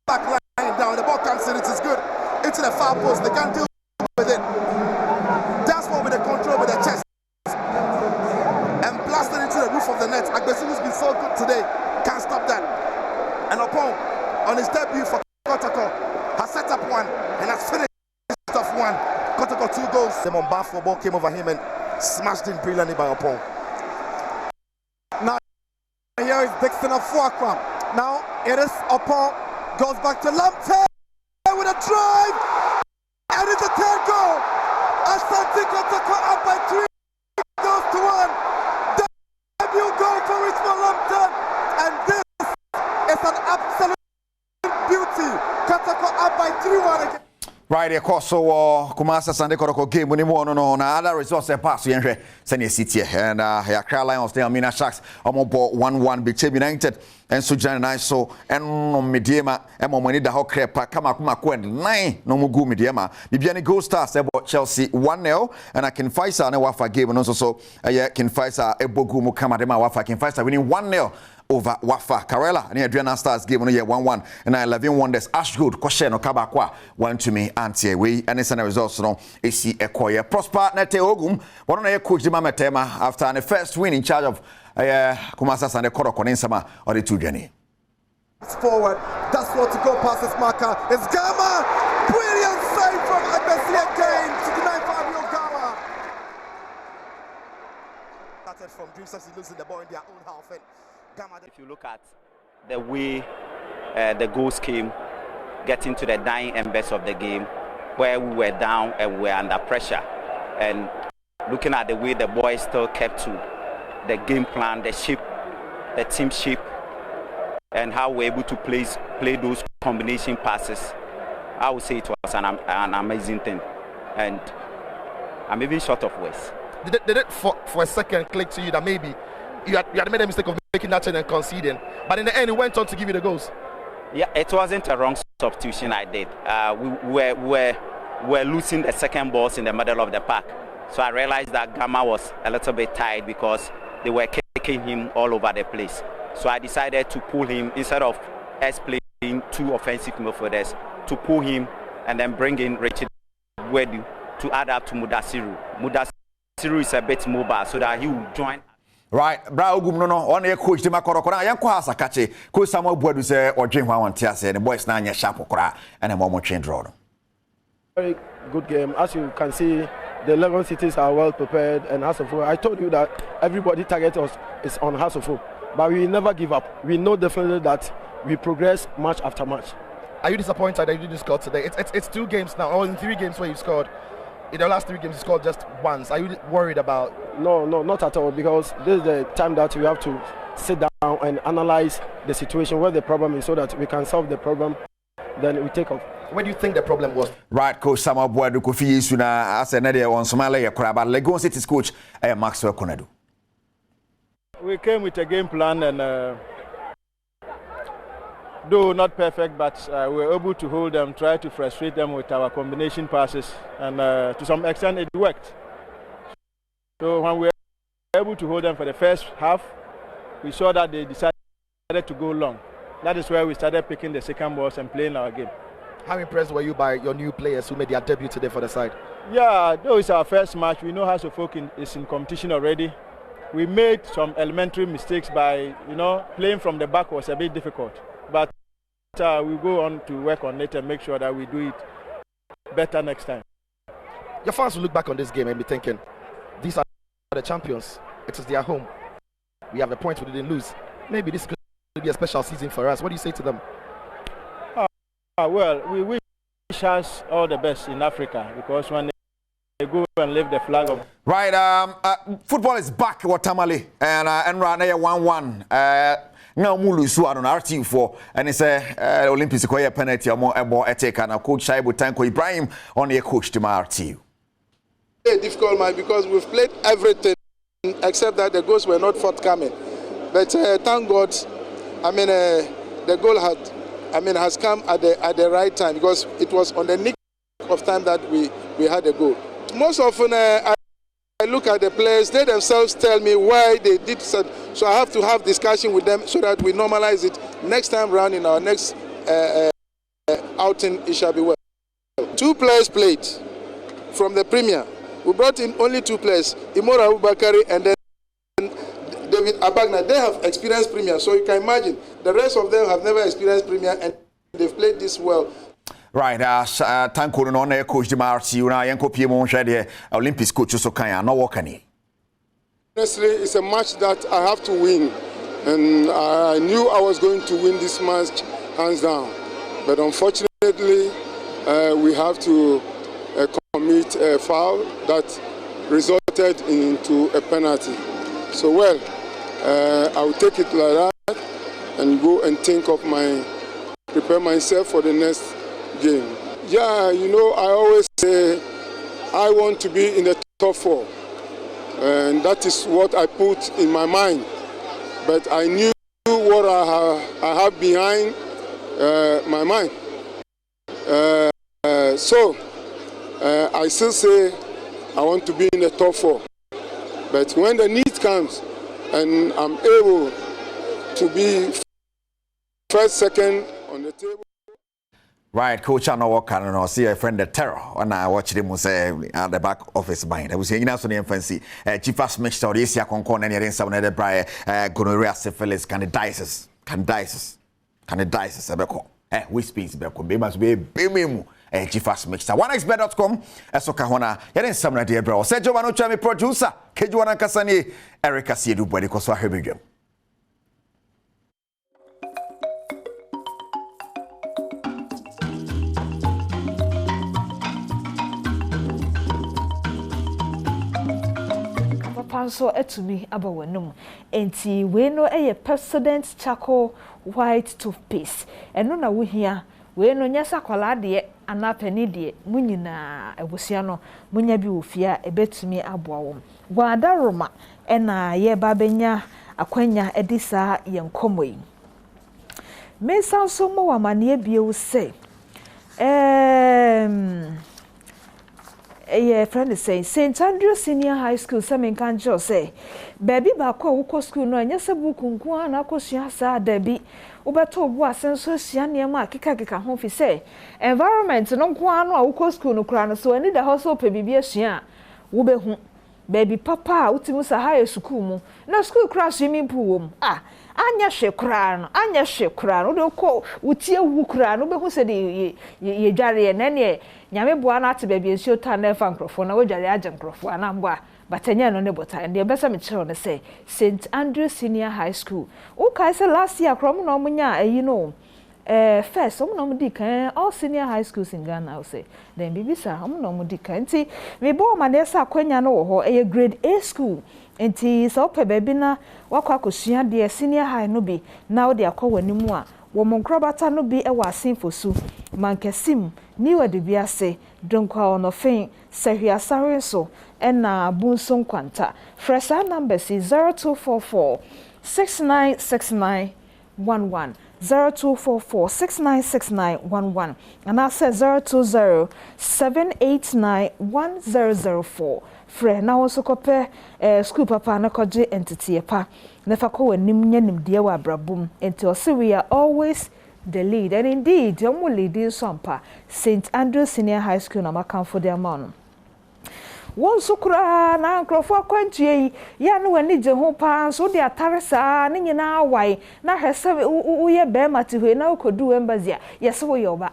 back line down, the ball comes in, it is good. Into the far post, they can't deal with it. That's one with the control with the chest. Blasted into the roof of the net. Agbesi, who's been so good today, can't stop that. And Opon, on his debut for Kotoko, has set up one and has finished off one. Kotoko 2 goals. The Mombafo ball came over him and smashed in brilliantly by Opon. Now here is Dixon Afuakwa. Now it is Opon, goes back to Lamptey with a drive, and it's a 10th goal. Asante Kotoko up by 3 goals to 1. You go for Richmond Lambton, and this is an absolute beauty. Kotoko up by 3-1 again. Right, of course, so Kumasa Sunday Kotoko game when you want to know other results pass you send city and Accra Lions they Amina Sharks ball 1-1 Biche United and Sujan and so and no Mediema and money the whole crap Kama 9 no mugu Mediema Bibiani Gold Stars about Chelsea 1-0 and I can fight and Wafa game and also so can fight Ebogu Mukamadema Wafa can fight winning 1-0 over Wafa Karela and Adriana Stars game on year 1-1 and 11 wonders Ashgood Kosheno Kabakwa 1 to me anti we and it's an results no AC Ekoye Prosper Nete Ogum one of coach Dima Metema after the first win in charge of Kumasa Sande Koroko Ninsama or the 2 journey. It's forward, that's what to go past his marker. It's Gama! Brilliant save from Agbesi again to deny Fabio Gama. Started from Dream Stars, losing the ball in their own half. And Gama. If you look at the way the goals came, getting to the dying embers of the game, where we were down and we were under pressure, and looking at the way the boys still kept to the game plan, the shape, the team shape, and how we're able to play those combination passes, I would say it was an amazing thing. And I'm even short of words. Did it for a second click to you that maybe you had made a mistake of making that change and conceding, but in the end it went on to give you the goals? Yeah, it wasn't a wrong substitution I did. We were losing the second balls in the middle of the park. So I realized that Gama was a little bit tired because they were kicking him all over the place. So I decided to pull him instead of us playing 2 offensive midfielders to pull him and then bring in Richard Wedu to add up to Mudasiru. Mudasiru is a bit mobile so that he will join. Right, bra ogum no on e coach de makorokora yenko hasa kache coach Samuel Buadu say odwen hwan wonte say the boys na anya sharp kora and e mo train draw. Very good game. As you can see, the Legon cities are well prepared and Hasselhoff. I told you that everybody target us is on Hasselhoff, but we never give up. We know definitely that we progress match after match. Are you disappointed that you didn't score today? It's 2 games now, or in 3 games where you've scored. In the last 3 games, you scored just once. Are you worried about? No, not at all, because this is the time that we have to sit down and analyze the situation, where the problem is, so that we can solve the problem. Then we take off. Where do you think the problem was? Right, coach Samuel Buadu Kofi Yesuna as another on Somalia Kraba Legon City's coach Maxwell Konadu. We came with a game plan and though not perfect, but we were able to hold them, try to frustrate them with our combination passes, and to some extent it worked. So when we were able to hold them for the first half, we saw that they decided to go long. That is where we started picking the second balls and playing our game. How impressed were you by your new players who made their debut today for the side? Yeah, though it's our first match, we know Hasselhoff is in competition already. We made some elementary mistakes by, playing from the back was a bit difficult. But we go on to work on it and make sure that we do it better next time. Your fans will look back on this game and be thinking, these are the champions. It is their home. We have the points we didn't lose. Maybe this could be a special season for us. What do you say to them? Well, we wish us all the best in Africa, because when they go and lift the flag of... Right, football is back, Watamale, and Rana 1-1. Now Mulu Suan on RT4 and it's a Olympics a penalty or more ethic and coach Shaibu Tanko Ibrahim on the coach to my RT. A difficult match because we've played everything except that the goals were not forthcoming. But thank God, the goal has come at the right time, because it was on the nick of time that we had a goal. Most often I look at the players, they themselves tell me why they did so. So I have to have discussion with them so that we normalize it. Next time round in our next outing, it shall be well. 2 players played from the Premier. We brought in only 2 players, Imora Abubakari and then David Abagna. They have experienced Premier, so you can imagine the rest of them have never experienced Premier and they've played this well. Right, Tanko no coach the RT na yenko piemo hwede Olympics coach so kan no work ani. Honestly, it's a match that I have to win, and I knew I was going to win this match hands down. But unfortunately, we have to commit a foul that resulted into a penalty. So I will take it like that and go and prepare myself for the next game. Yeah, I always say I want to be in the top 4, and that is what I put in my mind. But I knew what I have behind my mind. So I still say I want to be in the top 4. But when the need comes and I'm able to be first, second on the table. Right, coach, I know what kind of see a friend the terror when I watch them say at the back office mind. I was saying that's on the fancy. Chief fast mixture or this year concon and some of the briar gonorrhea syphilis candidiasis. We speak be must be bimimu. Chief fast mixture. 1xbet.com. Esokahona. Yeren some of the bro. Sergio Manuchami producer. Kejuana Kasani. Erica Siedu Body Koswa Hebigem. So etumi abawanum enti we no Pepsodent charcoal white toothpaste eno na wo hia we no nyasa kwala de anapani de munyina ebusia no munya bi ofia ebetumi aboa wo gwada roma ena ye babenya akwanya edisa ye nkomoyi me sanso mo wa mane bie wo se a friend is saying St. Andrew Senior High School, some can just say, baby, Bako, school, no, and yes, a book, and I could sa Debbie. Ubeto was and so Siania Kika home say. Environment, no one or school no crown, so I need a household baby, Sia. Ube baby papa, Utimusa high school, no school crash swimming pool. Anya she crown, Udo call, Utia Wukran, Ube who said ye jarry and any Yame Buana to baby and show Tana Fancrophone, no jarry agent crofo, and Amba. But I know about and the best I'm trying say St. Andrew Senior High School. Okay, so last year, Cromonomunya, you know, first, some no dick, all senior high schools in Ghana, I'll say. Then, baby, sir, I'm no dick. And see, we bought my nessa Quenya no, a grade A school. And tea is up a baby na, Wakakushia, dear senior high no be, now they are calling no more. Woman Crobata no be a wasin for Sue. Mankesim, newer de Biase, don't call no faint, say he are sorry so. And na Bunson Quanta. Fresa number is 0244 696911. 0244 696911. And I said 020 789 1004. Fre na also kope school papa na koje entity pa. Nefa ko wanim nyanim de wa brabum. Until so we are always the lead. And indeed, you mo leading sampa St. Andrew Senior High School na makan for their man. One sukura na nkrofo akwantie ya no wani je ho pa so de atare saa ne nyina awai na hwese uye be matihwe na ukodu embazia yese wo yoba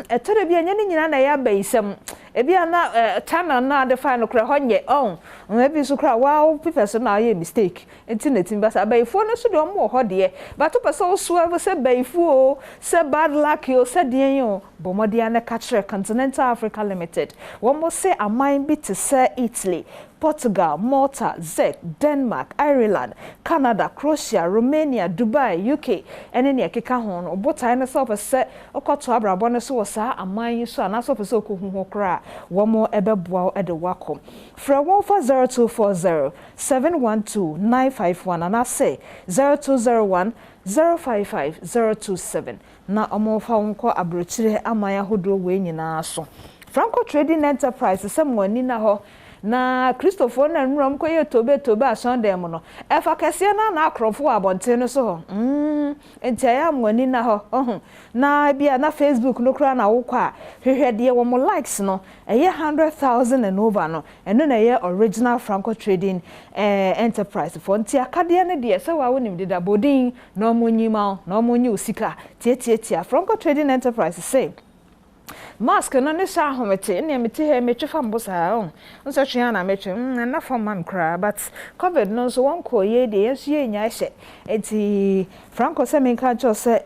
etere bia nya ne nyina na ya baisem ebia na channel na de fa no kra honye on ebi sukura wow people so na ye mistake enti basa baifo no so de omo ho de but to person so ever say baifo o say bad luck o say de yo bomodia na catcher Continental Africa Limited one more say amine bi to say Italy, Portugal, Malta, Czech, Denmark, Ireland, Canada, Croatia, Romania, Dubai, UK, and any keka ho no botai na so say okoto abrabo no so sa amine so na so person ko hu kra one more ebeboa e de wako fra 140 712 951 and I say 0201 055 027 na omofa wonko abrochire amaya hodo we nyina so Franco Trading Enterprise semwani na ho na Christopher na nrom koye tobe asonde mo no efa kese na akrofo abonte no so enti aya mwani na ho na bia na Facebook no kra na wokwa hwehwede wo mo likes no eye 100,000 and over no eno na ye original Franco Trading Enterprise for nti akade ne de se wa wonim de dabodin no monyima no monyi osika tietietia Franco Trading Enterprise say mask no ne sha homete ne mete he metwefa mbosa nso twa na metwe na for man kra but covid no so won ko ye de yesu ye nya hye enti Franco se men kan cho se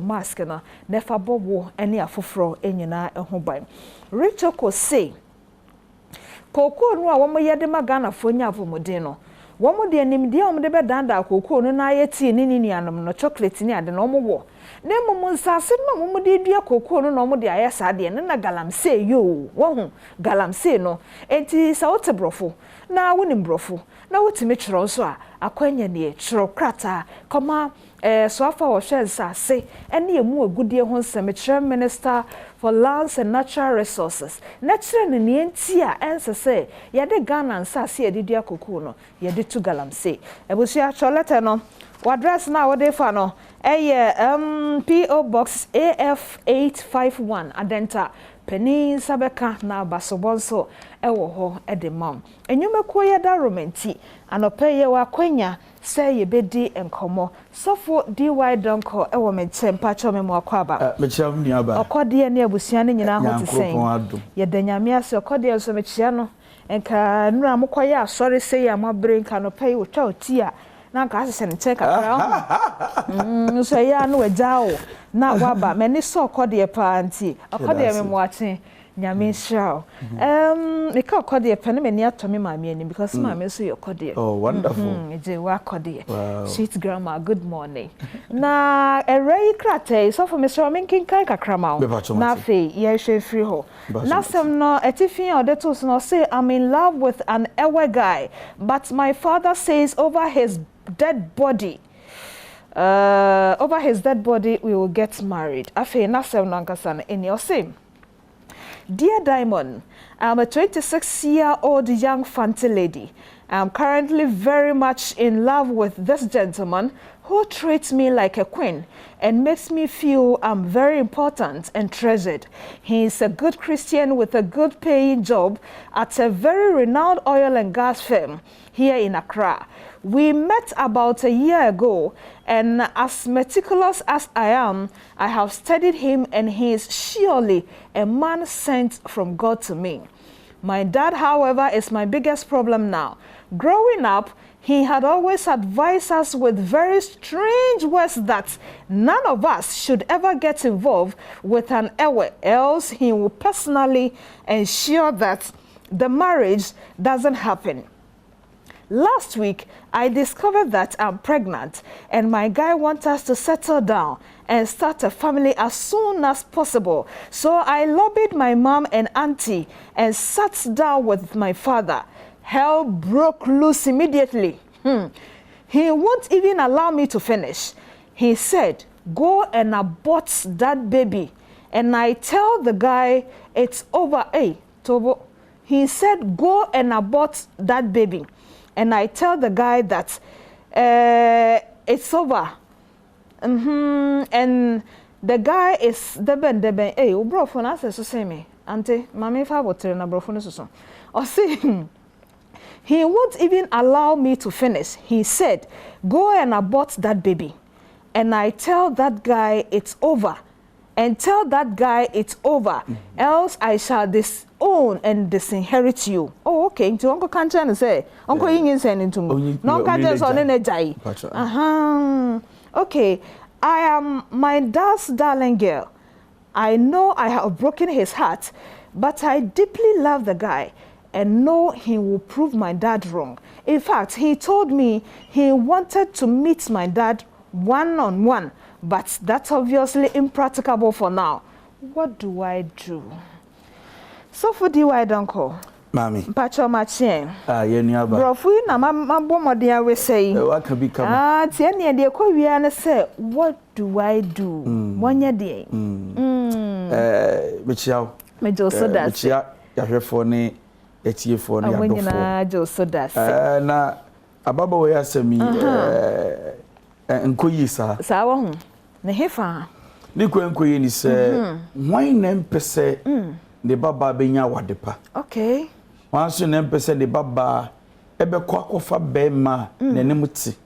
mask no ne fa bobo ene afoforo enyina eho ban Rachel ko say koko no a wo mo ye de magana fo nya avomodin no wo mo de anim de wo de be danda koko no na ye ti ni nuanom no chocolate ni ade no mo wo ne mumu nsase no mumu de dua kokoo no no mu de ayesa de ne na galamse yo wo hu galamse no enti sa wote brofo na wonim brofo na wotime kyerɛ so a akwanya ne kyerɛ krata koma so afa wo hwɛ nsase ene emu agudie ho nsɛm kyerɛ Minister for Lands and Natural Resources na kyerɛ ne ne enti a ensese yɛde Ghana nsase yɛde dua kokoo no yɛde tu galamse ebusia cholete no address na wo de fa no PO Box AF851 Adenta Penny Sabeka na Basobonso ewo ho edemam enyumeko ye da romanti anope wa kwanya say ye bedi enkomo sofo DY Donko ewo menchempa chome mo akwaba mecham ni aba okode ne abusua ne nyina ho tesen ye danyame ase okode so mechia no enka nura mokoye asori say ya mabre nka no pay wo twa otia na ka asese ne check akra so ya no wajao na waba meni so okode pa anti okode me mo achen nyame shao me ka okode pa ne meni atomi maami ani because maami so okode oh wonderful eje wa okode sweet grandma good morning na erei krate so for Mr. Minkin kai kakrama na fe ye hwe free ho na sem no etifin odetos no say I'm in love with an ewe guy but my father says over his dead body we will get married afi na sem no ankasa na eni o say Dear Diamond, I'm a 26-year-old young fancy lady. I'm currently very much in love with this gentleman who treats me like a queen and makes me feel I'm very important and treasured. He is a good Christian with a good paying job at a very renowned oil and gas firm here in Accra. We met about a year ago, and as meticulous as I am, I have studied him, and he is surely a man sent from God to me. My dad, however, is my biggest problem now. Growing up, he had always advised us with very strange words that none of us should ever get involved with an ewe, else he will personally ensure that the marriage doesn't happen. Last week, I discovered that I'm pregnant, and my guy wants us to settle down and start a family as soon as possible. So I lobbied my mom and auntie and sat down with my father. Hell broke loose immediately. He won't even allow me to finish. He said, go and abort that baby. And I tell the guy, it's over. Hey, Tobo. He said, go and abort that baby. And I tell the guy that it's over. And the guy is deben. Hey, bro, for us, so say me. Auntie, mommy, if I were to na bro, for so. Or see, he won't even allow me to finish. He said, go and abort that baby. And I tell that guy it's over. And tell that guy it's over. Else I shall disown and disinherit you. Oh, okay. Into Uncle Kancha and say, Uncle Yin saying into me. No Kancha on any day. Okay. I am my dad's darling girl. I know I have broken his heart, but I deeply love the guy and know he will prove my dad wrong. In fact, he told me he wanted to meet my dad one-on-one, but that's obviously impracticable for now. What do I do? So for the why don't call? Mommy. Pacho machine. You know Brofu na my we say. What can become? Tiani and the Korean say, what do I do? 1 year day. Michelle. Major soda. Michelle, you for ne, etie for ne. When you na Joe soda. Na ababa we asemi. Nkoyi sa. Sa wa hu. Ne hefa. Ni ko nkoyi ni se. Wan na mpese. Ne baba benya wadepa. Okay. Wanso na mpese ne baba ebe kwa kofa bema na nim ti.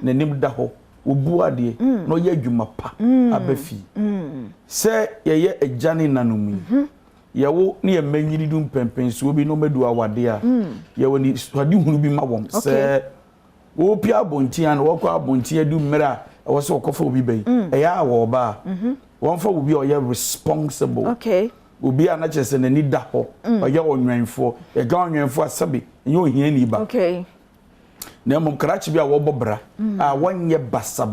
Na nim da ho. Obu ade no ye adwuma pa abafi. Se ye ejane nanom. Ye wo ne ye manyiri dum pempenso bi no medu awade a. Ye wo ni swade hunu bi ma wom. Se wo pia abonti an wo kwa abonti adu mmera wo se okofa obi bai eya wo ba won fa obi o ye responsible. Okay. Obi ana chese na ni da ho o ye onwenfo e ga onwenfo asabe ye ohia ni ba. Okay. Na mom krachi bi a wo bobra a wonye basa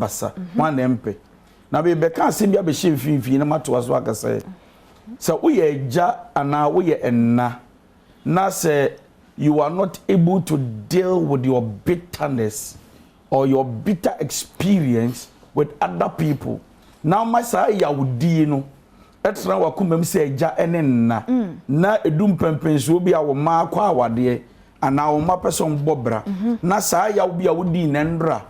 wan na mpe na be be kan se bi abehye mfimfi na mato aso akase se wo ye eja ana wo ye enna na se you are not able to deal with your bitterness or your bitter experience with other people. Now my say ya wudi no etra wa kumam se eja ene na edum pempenso bi a wo ma kwa awade ana wo ma person bobra na sa ya wo bi a wudi na ndra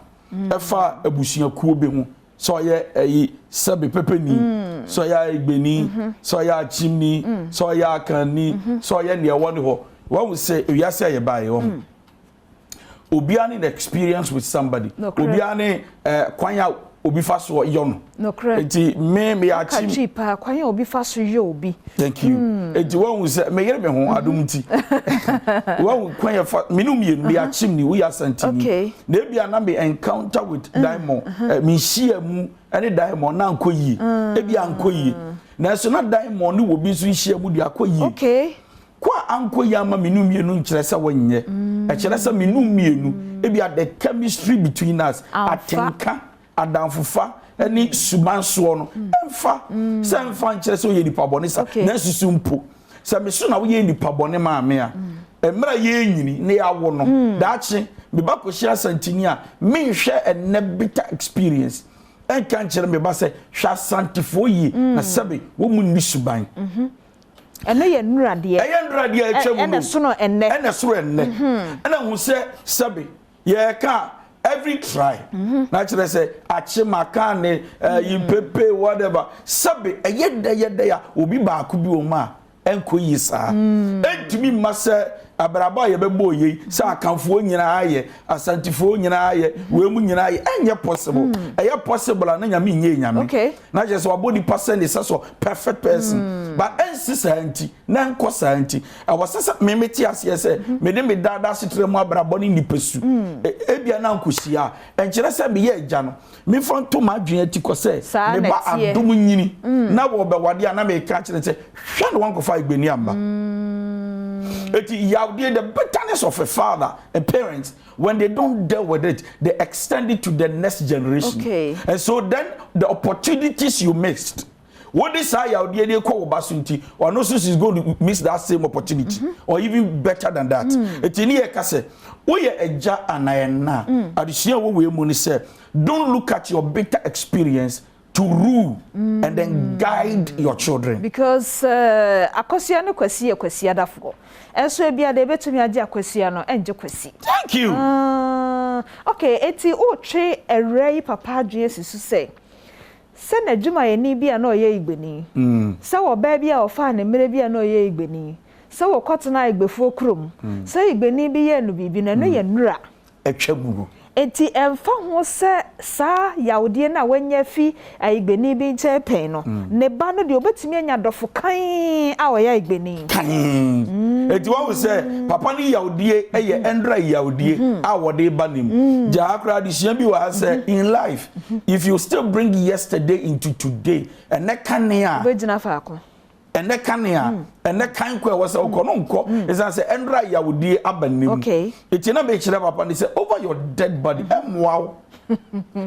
efa abusia kuo be hu so ye yi sabe pepeni so ya igbeni so ya chimni so ya kanni so ya ne woni ho. What we say, you say you buy your Obiani the experience with somebody. Obiani kwanya obi faso yon. No correct. Eti me achi cheaper kwanya obi faso yo obi. Thank you. Eti one we say me yere me ho adom ti. One kwanya minum ye me achi ni we asantini. Okay. Na bia na me encounter with diamond. Me share mu any diamond na ankoyi. E bia ankoyi. Na so na diamond ni wo bi so share mu di akoyi. Okay. Kwa anko yama minum yenu nkyeresa wonye ekyeresa minum mienu ebia the chemistry between us atenka adamfufa ani subanso no emfa se emfa nkyeresa ye nipa bone sa na susumpo se meso na wo ye nipa bone maame a emra ye nyini ne ya wo no daache me ba ko hia santini a me hwe enne bitter experience enka nkyere me ba se hwa santifo yi na sebe wo mu ni suban eno ye nurade ene sono enne ena hu se sabe ye ka every try na chere say achimaka ne yipepe whatever sabe yeda ya obi ba ku bi o ma enko yi saa entumi mase abraba ye bebo ye sa akanfo nyina aye asantifo nyina aye we mu nyina aye enye possible eye possible na nyame nye nyame na je so body person is so perfect person but ensisa anti na nkosa anti awasasa memeti ase se me de me dada setre mu abraba ni nipesu ebia na nkosia enkire se be ye agya no me fonto ma adwen ati ko se me ba adom nyini na wo be wade na me ka kire se hwa no wankofa igbeni amba the bitterness of a father and parents, when they don't deal with it, they extend it to the next generation. And so then the opportunities you missed, what is how you call Basunti, or no is going to miss that same opportunity, or even better than that. It's in here, Kase, we are a ja and I na. Addition, we money say, don't look at your bitter experience to rule and then guide your children. Because akosia no kwasi adafo. Enso bia de betumi age akosia no enje kwasi. Thank you. Okay, eti o twe erei papa adwen sisu say. Se na djuma ye ni bia na oye igbeni. Se wo ba bia ofa na mere bia na oye igbeni. Se wo kotena igbefu okrom. Se igbeni bi ye no bibi na no ye nura. Etwabugu. Eti emfa ho se sa yawde na wanya fi igbeni bi nche pen no ne ba no de obetimi anya dofo kan a oya igbeni kan eti wo se papa ni yawde eye endra yawde a wode ba nim ja akra de hia bi wa se in life if you still bring yesterday into today and that kan ya obegina fa akọ and that can ya and that kind kwa was nko is say endra yawde abanim okay eti na be kire papa ni say over your dead body wow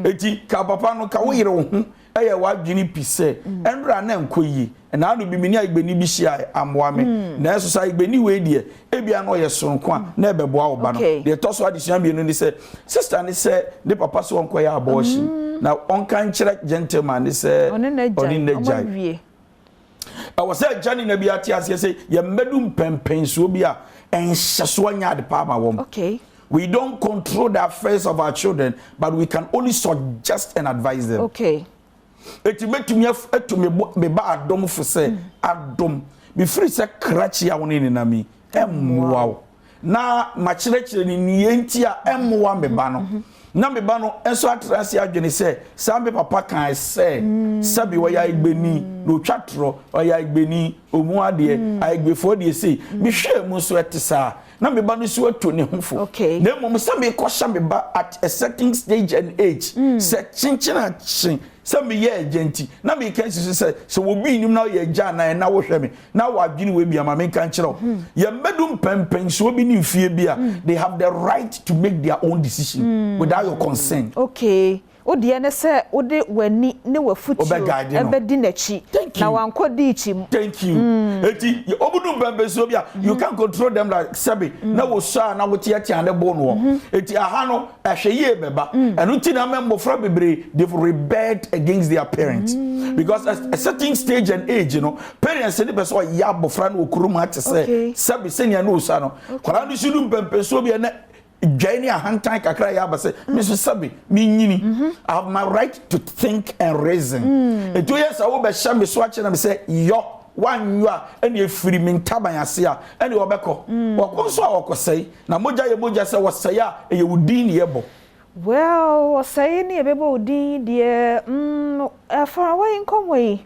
eti ka papa no ka wo yire wo hu eye wa dwini pise endra na nko yi na anu bi mini agbeni bi hia amwa me na eso sa agbeni we die ebia no ye sonko a na ebeboa wo ba no de toso addition bi no ni say sister ni say the papa so nko ya abortion na on kan kire gentleman ni say oni na jai I was saying, Johnny Nabiati, say, your medum pempenso bia and shaswanya the palma wom. Okay. We don't control the affairs of our children, but we can only suggest and advise them. Okay. It make to me ba Adom for say Adom. Be free say cratchy a one in me. Wow. Na machire ni yentia emwa me ba no. Na me ba no enso atrase adwene se sambe papa kan se sabi wo ya igbeni no twatro o ya igbeni omu ade aigbefo de se me hwe mu so etisa na me ba no so ato ne hufo na mom sabe ko sha me ba at a certain stage and age se chinchina chin se me ye agenti na me kan sisu se so wo bi nim na ye gya na wo hwe me na wo adwene we bia ma me kan kire ye medum pempen so bi ni fie bia they have the right to make their own decision without your consent. Okay. Odi ene se odi wani ne wafutu ebedi nachi na wankodi ichi. Thank you. Eti obudu bembe so bia you can control them like sabi na wo sha na wo tie ande bo no. Eti aha no ehwe ye beba enu ti na membo fra bebre they've rebelled against their parents because at a certain stage and age you know parents say the person ya bofra no okuruma ate say sabi senia no sha no kwala no shidu bembe so bia na Jani a hantai kakra ya base Mr. Sabi mi nyini I have my right to think and reason. E 2 years awo be sha me so ache na me say yo wan you a ene efiri mi ntaban ase a ene obekọ wakonso a wakosai na moja se wasai a eye wudin ye bo. Well wasai ni ebebo udin de afara wa inkomwe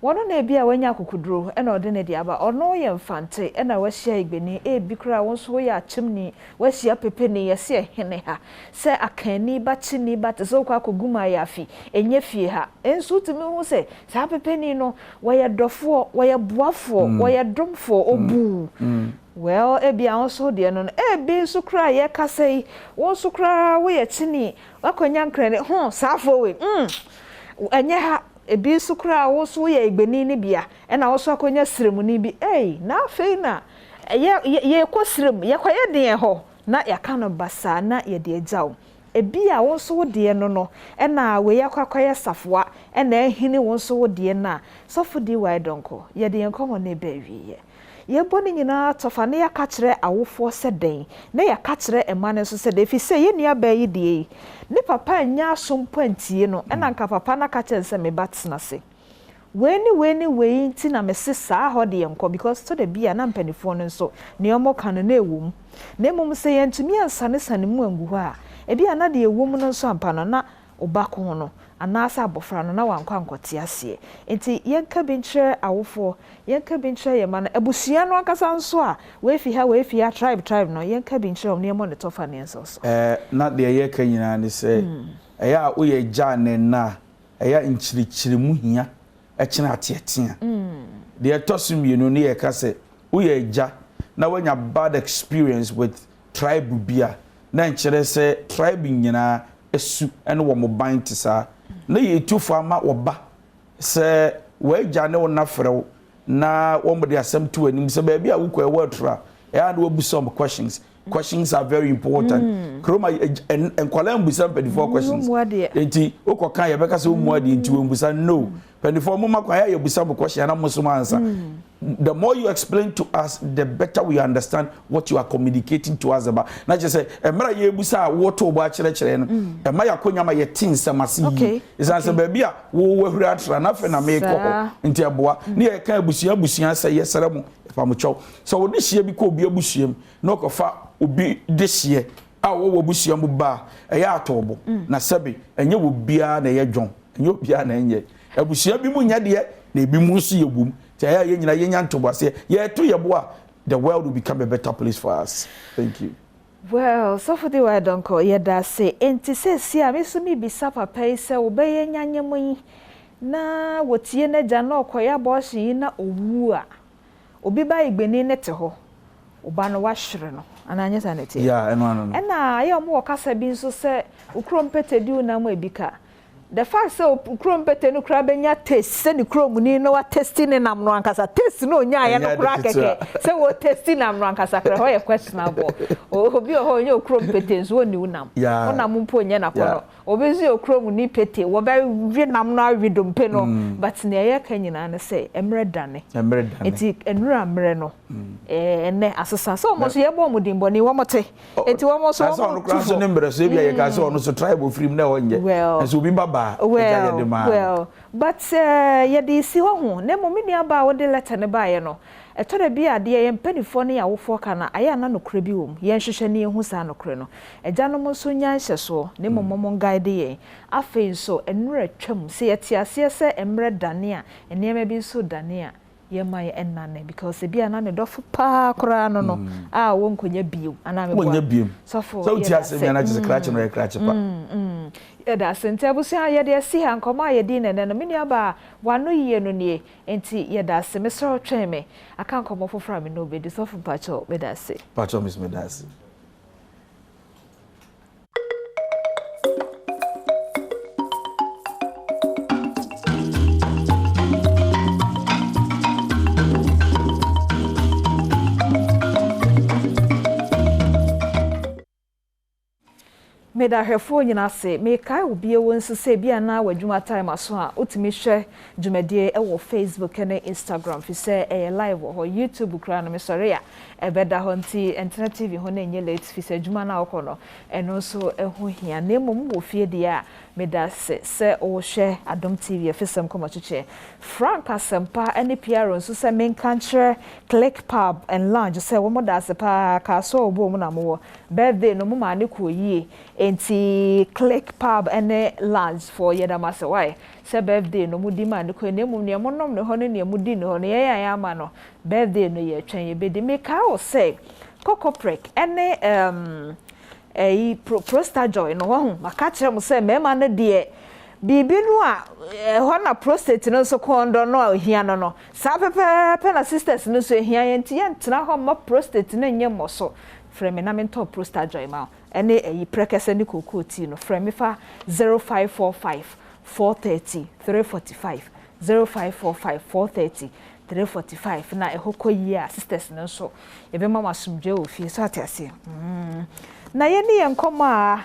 wono na bia wanya kokuduro ena ode ne dia ba ono ye mfante ena wahia igbeni bikra wonso ya chimni wahia pepe ne yese hene ha se akani ba chini ba te so kwa akoguma ya fi enye fie ha enso timi hu se sa pepe ni no waya dofo waya boafo waya domfo obu well ebia wonso de no bi so kra ye kasei wonso kra we ya chini wakonya nkra ne ho safo we enye ha ebi sukura wo so ye igbeni ni bia e na wo so akonya siremu ni bi na afei na ye ko siremu ye kwa ye den ho na ya ka no basa na ye de agyaw ebi a wo so de no e na we ye kwa ye safoa e na ehini wo so de na sofo di wai donko ye de enkomo na be wi ye ye boni nyina tofa ne yaka kire awofo seden ne yaka kire emane so sede fi se ye nua ba yi die ne papa nya asompo antie no ena nka papa na ka kire se me batena se weni nti na me se saa ho de enko because to the bia na mpanifo no so ne omo kan na ewum na mum se ye ntumi ansane mu angu ho a e bia na de ewum no so ampa no na obako no anasa abofra no na wankwa ankote ase enti yenka binche awofo yenka binche yema na abusua no akasa nso a we fi ha tribe no yenka binche om ne mo ne tofa ne nso so na de ye ka nyina ne se eya wo ye gya ne na eya nchirichiri mu hia ekina ateatea de etosum yenu ne ye ka se wo ye gya na wanya bad experience with tribe bia na nkyere se tribe nyina esu ene wo mo ban te sa na ye tufu ama oba se we gya ne wona frew na wo mo de asem to anim se ba bia wo kwa watura e and wo bu some questions are very important kroma enkwala mbusa 24 questions enti okoka ye beka se wo muade enti wo mbusa no 24 mama kwa ya busa mo question na musuma answer. The more you explain to us, the better we understand what you are communicating to us about. Not just say, "Emra ye busa water oba chere no." Emma ya konya ma ye tin samasi. Okay. Is answer baby a wo hura tra na fe na me ko nti aboa. Ne ye kan abusua say yesere mo fa mo chow. So wo de hie bi ko obi abusuam na ko fa obi de hie a wo abusuam ba e ya atobo. Na sebe enye wo bia na ye dwon. Enye obia na enye. Abusua bi mu nya de na ebi mu nso yebum. The world will become a better place for us. Thank you. Well, so for the word uncle, yeah, that say, and to say, see, I miss me be supper pay, so obey nyanyamui. Na what ye ne jano koya boss yina uwa. Obi ba igbeni neteho. Obano washreno. And I sanity. Yeah, and one. And I am more cassa being so say, ukrompete do na mwebika. The fact so krumpete no kra benya taste se ni krom ni no wa testing na mno ankasa taste no nya ya no kra keke se wo testing na mno ankasa kra ho ye questionable obi ho nya krumpete so ni unam unam mpo nya na kono obi zi okrom ni pete wo ba wi nam no awidom pe no but na ye ka nyina na se emre dane eti enura mre no ene asesa so mo so ye bo mudin boni wo mote eti wo mo so wo no kra so ne mbre so bia ye ka so no so tribe ofrim na wonye so bi baba. Well, but yedi si ho na mo mini aba wo de letter ne ba ye no e to da bia de ye mpanifo ne yawofo kana aya na no kra bi wom ye nhwehwe ne hu sa no kra no eja no mo so nya nhye so ne mo mo guide ye afen so enura twam se ye ti ase se emre dane a enema bi so dane a ye mai enane because bia na ne dofo pa kra no no a wo nkonya biu ana me bo so ti ase me na just scratch no scratch pa da sente abusia ye de si ha nkoma ye di nene no mini aba wano yie no nie enti ye da se me so twen me aka nkoma fofora me no be di so fu pacho be da se pacho miss me da se me da hwefo nyina se me kai obi wonsu se bia na wadwuma time aso a otimi hwe dwumadie e wo Facebook and Instagram fi se live ho YouTube kra no me sore ya e beda ho nti internet TV ho na enye late fi se dwuma na akọ no eno so eho hia na emom wo fie dia me da se o hwe Adom TV afisem koma cheche Frank Asempa any PR nso se men country Click Pub and Lounge se wo mo da se pa ka so obo mu na mo birthday no mo ma ne ko yie enti Click Pub and Lounge for Yedamase why se birthday no mudi ma ne ko ne mum ne mo nom ne ho ne ne mudi ne ho ne ye ya ama no birthday no ye twen ye be de me ka o say Coco Prick ene prostate joy no ho maka kire mo say mema ne de bibi no a ho na prostate no so kondo no ohia no no sa pepe na sisters no so ehia ye nti ye ntena ho ma prostate no nye mo so frame na me to prostate joy ma ene prekese ni kokoti no frame fa 0545 430 345 0545 430 345 na ehoko yi a sisters no so ye be mama sumdwe ofie so atase na ye ni enkomo a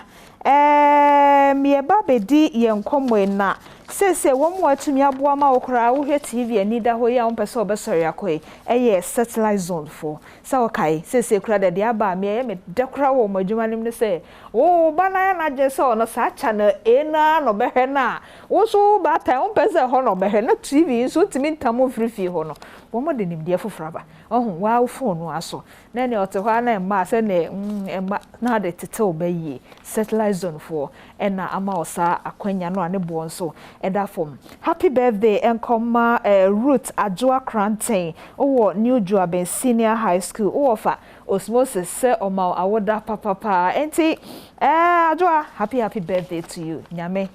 me ba bedi ye enkomo na say one more to me aboa ma okra wo hwe TV ani da ho ya ompese obesori akoi eye satellite zone for sa okai say kura de aba me me dekra wo madwuma nim ne say wo bana ya na je so no sa channel e na no behwe na wo so ba ta ompese ho no behwe na TV so timi ntamo free ho no wo mo de nim de fofraba ohun wa wo phone no aso na ne ote ho na ma se ne emma na de tete obayi satellite zone for ena ama osa akwanya no ane bo nso eda form happy birthday enkoma Ruth Adjoa Crantain owo New Joaben Senior High School ofa osmosis se oma awoda papa enti Adjoa happy birthday to you nyame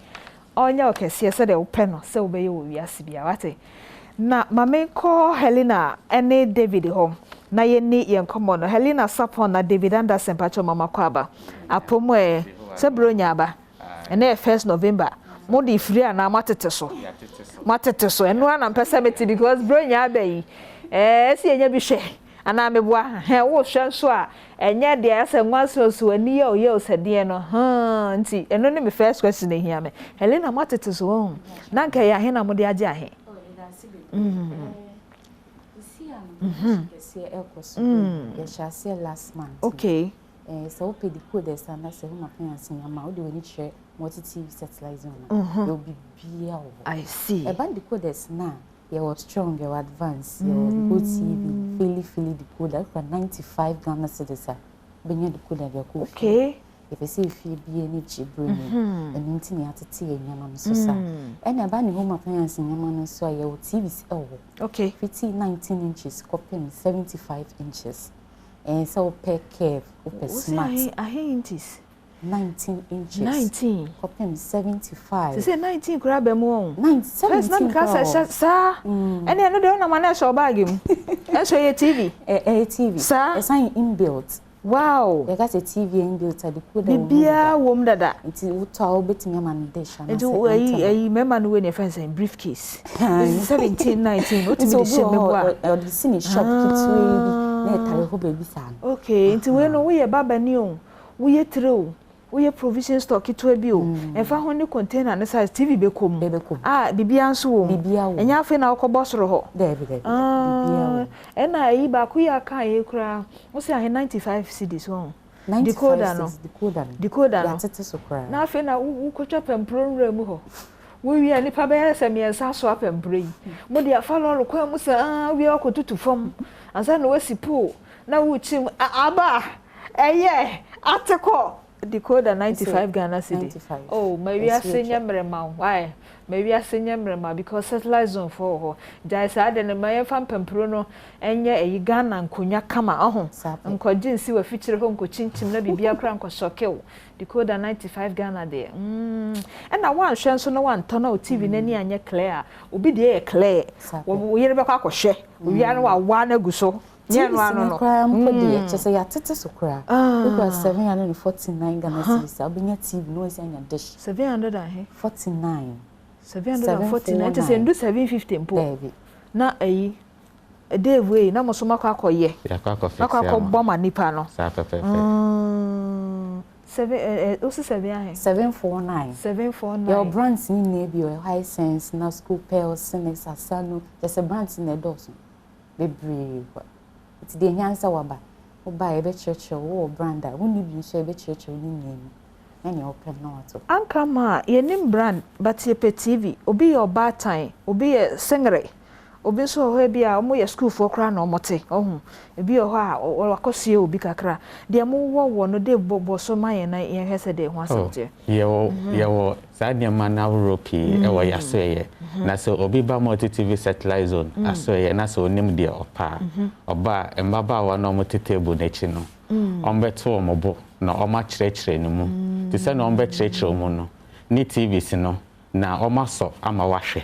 onya okese se de upeno se obeye wo wiase bia wate na mamenko Helena ene David home na yeni yenkomo no Helena Sapon na David Anderson pacho mama kwaba apomo se bronya aba ene 1st November modi free na matete so eno na mpesa meti because bronya aba yi si enya bi hwe ana meboa wo hwe so a enya de ase nwaso ani ya oye osade no nti eno ne me first question ehia me Helena matete so na nka ya he na modi age ahe last month. Okay. So we paid the coders and I said, "Who my parents in Yama? Do we need share multi-TV satellite zone? You'll be BL." I see. About the coders now, you were strong, you were advanced, you were good TV, fully decoder for 95 Ghana cedis. When you decoder, you're cool. Okay. If you see if you be any children, and maintain your tea and Yaman so and about the home appliance in Yaman so your TV is okay. 19 inches, copying 75 inches. And so per curve, per smart. I inches. 19 inches. 19. Copying 75. They say 19 grab a more. 17. Sir. And I know the one show bag him. And show your TV. A TV. Sir. A sign inbuilt. Wow. They got a TV inbuilt at the cool. Bibia wom dada. It's all betting a man dish. And I remember when your friends in briefcase. 17, 19. What is the scene shop keeps way. Okay, into when we a baba new, we a true, we a provision stock it will be. And for only container and size TV become. Bibian so, and ya fin our boss roho. And I back we are kind cry. What's I 95 CDs one? Decoder no. Decoder. Now fin who could up and pro remo. We are nipa be se me ensa so apem brei mo dia fa lo kwa mu sa we akotutu fom ansa na wasi pool na wuchim aba ateko decoder 95 Ghana cedi oh maybe asenya mrema why maybe asenya mrema because satellite zone for ho jai sa de na maye fam pempro no enye Ghana nkonya kama ho nkogin si wa feature ho nkochinchim na bibia kra nkoshokew decoder 95 Ghana there and na one hwe so no one turn out TV nani anye clear obi de clear wo yere be kwa kohwe wi ane wa na guso no kra mpodi chese ya tete so kra because 749 Ghana cedis obinya TV no ese anya dish 749 chese ndu 750 mpo na Dave we na mo so makoye makwa boma nipa no sa pepe 749 your brands ni nebi your high sense na school pearl Senex Asano there's a brands in the doors bebre it's the nyansa waba oba ebe church wo brand a woni bi so ebe church ni nyen na ne open na wato ankama ye nim brand but ye pe TV obi your bad time obi ye singere obi so ho bia omo ye school for kra na omote ohun ebi ho a wakosie obi kakra de mo wo no de bobo so maye na ye hwese de ho asante ye wo sadia mana europe e wo yasoye na so obi ba mo TV satellite zone asoye na so onim de opa oba embaba wa no mo table na chi no ombeto omobo na oma kirekire ni mu ti se na ombe kirekire mu no ni TV si no na omaso ama wahwe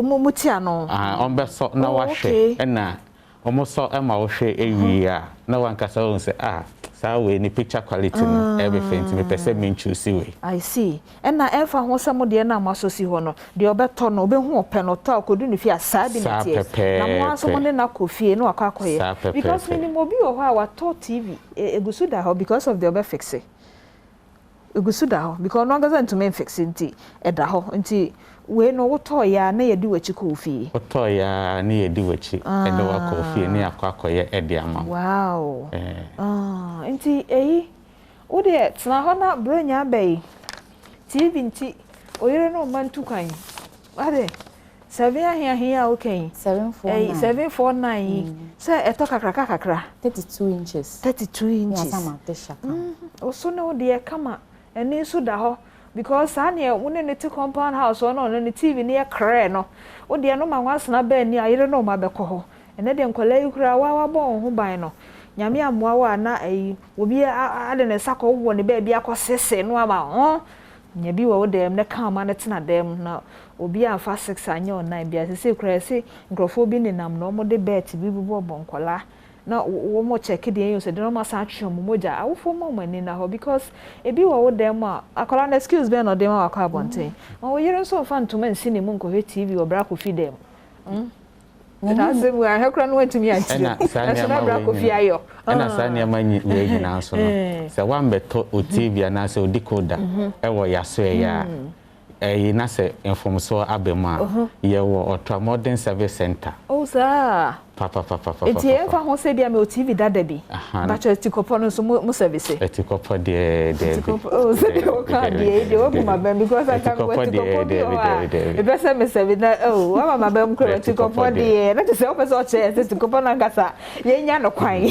mutia no ombeso na wahwe na omoso ama wahwe ewia na wankasa won se saa we ni picture quality no everything me pese me choose we I see and na efa ho samo de na maso si ho no de obeto no obehu ope no ta kodu ni fi asa bi na tie na mo aso mo ne na kofie no akakoye because ni mo bi o ho a wato TV egusu da ho because of the obe fixe egusu da ho because no gaza ntumi fix nti eda ho nti we no woto ya na ye di wachi ko fi woto ya na ye di wachi ende wa ko fi ni akwakoye ede ama wow nti wo de tna ho na bronya bai TV nti oyere no mantu kan ade 7 okay 749 say eto kakra 32 inches oso no de kama eni so da ho because ane wone ne ti compound house no ne TV ne kre no wo de no manwasena ba ni ayere no ma bekọ ho ene de nkola yikura wa bon ho ban no nyame amoa wa na obi ade ne sako wo ne ba bi akosese no ama ho nya bi wo dem ne kama ne tena dem na obi amfa 6 anya on 9 bia se kura se nkrofo bi ne nam no mo de bet bi bo bonkola na wo mo check de yen so de no ma sa atwe mo moja awofo mo mani na ho because ebi wo dem a akola na excuse be no dem akwa abonten ma wo yere so fa ntoma nsi ne mu nkohwe TV wo bra ko fi dem na se mu a hekra no wantumi anti na bra ko fi ayo na sa ne manyi we nyina so no se wa mbeto o TV na se o decoder e wo yaso ya na se informso abema ye wo ultramodern service center sir papa eti enfa ho se bia me o TV dada bi ba cho etikopo no so mu service etikopo de se o ka de o ma be because I can go etikopo de e be se me service na wa ma be mu kro etikopo de na se o pe so che etikopo na ngasa ye nya no kwan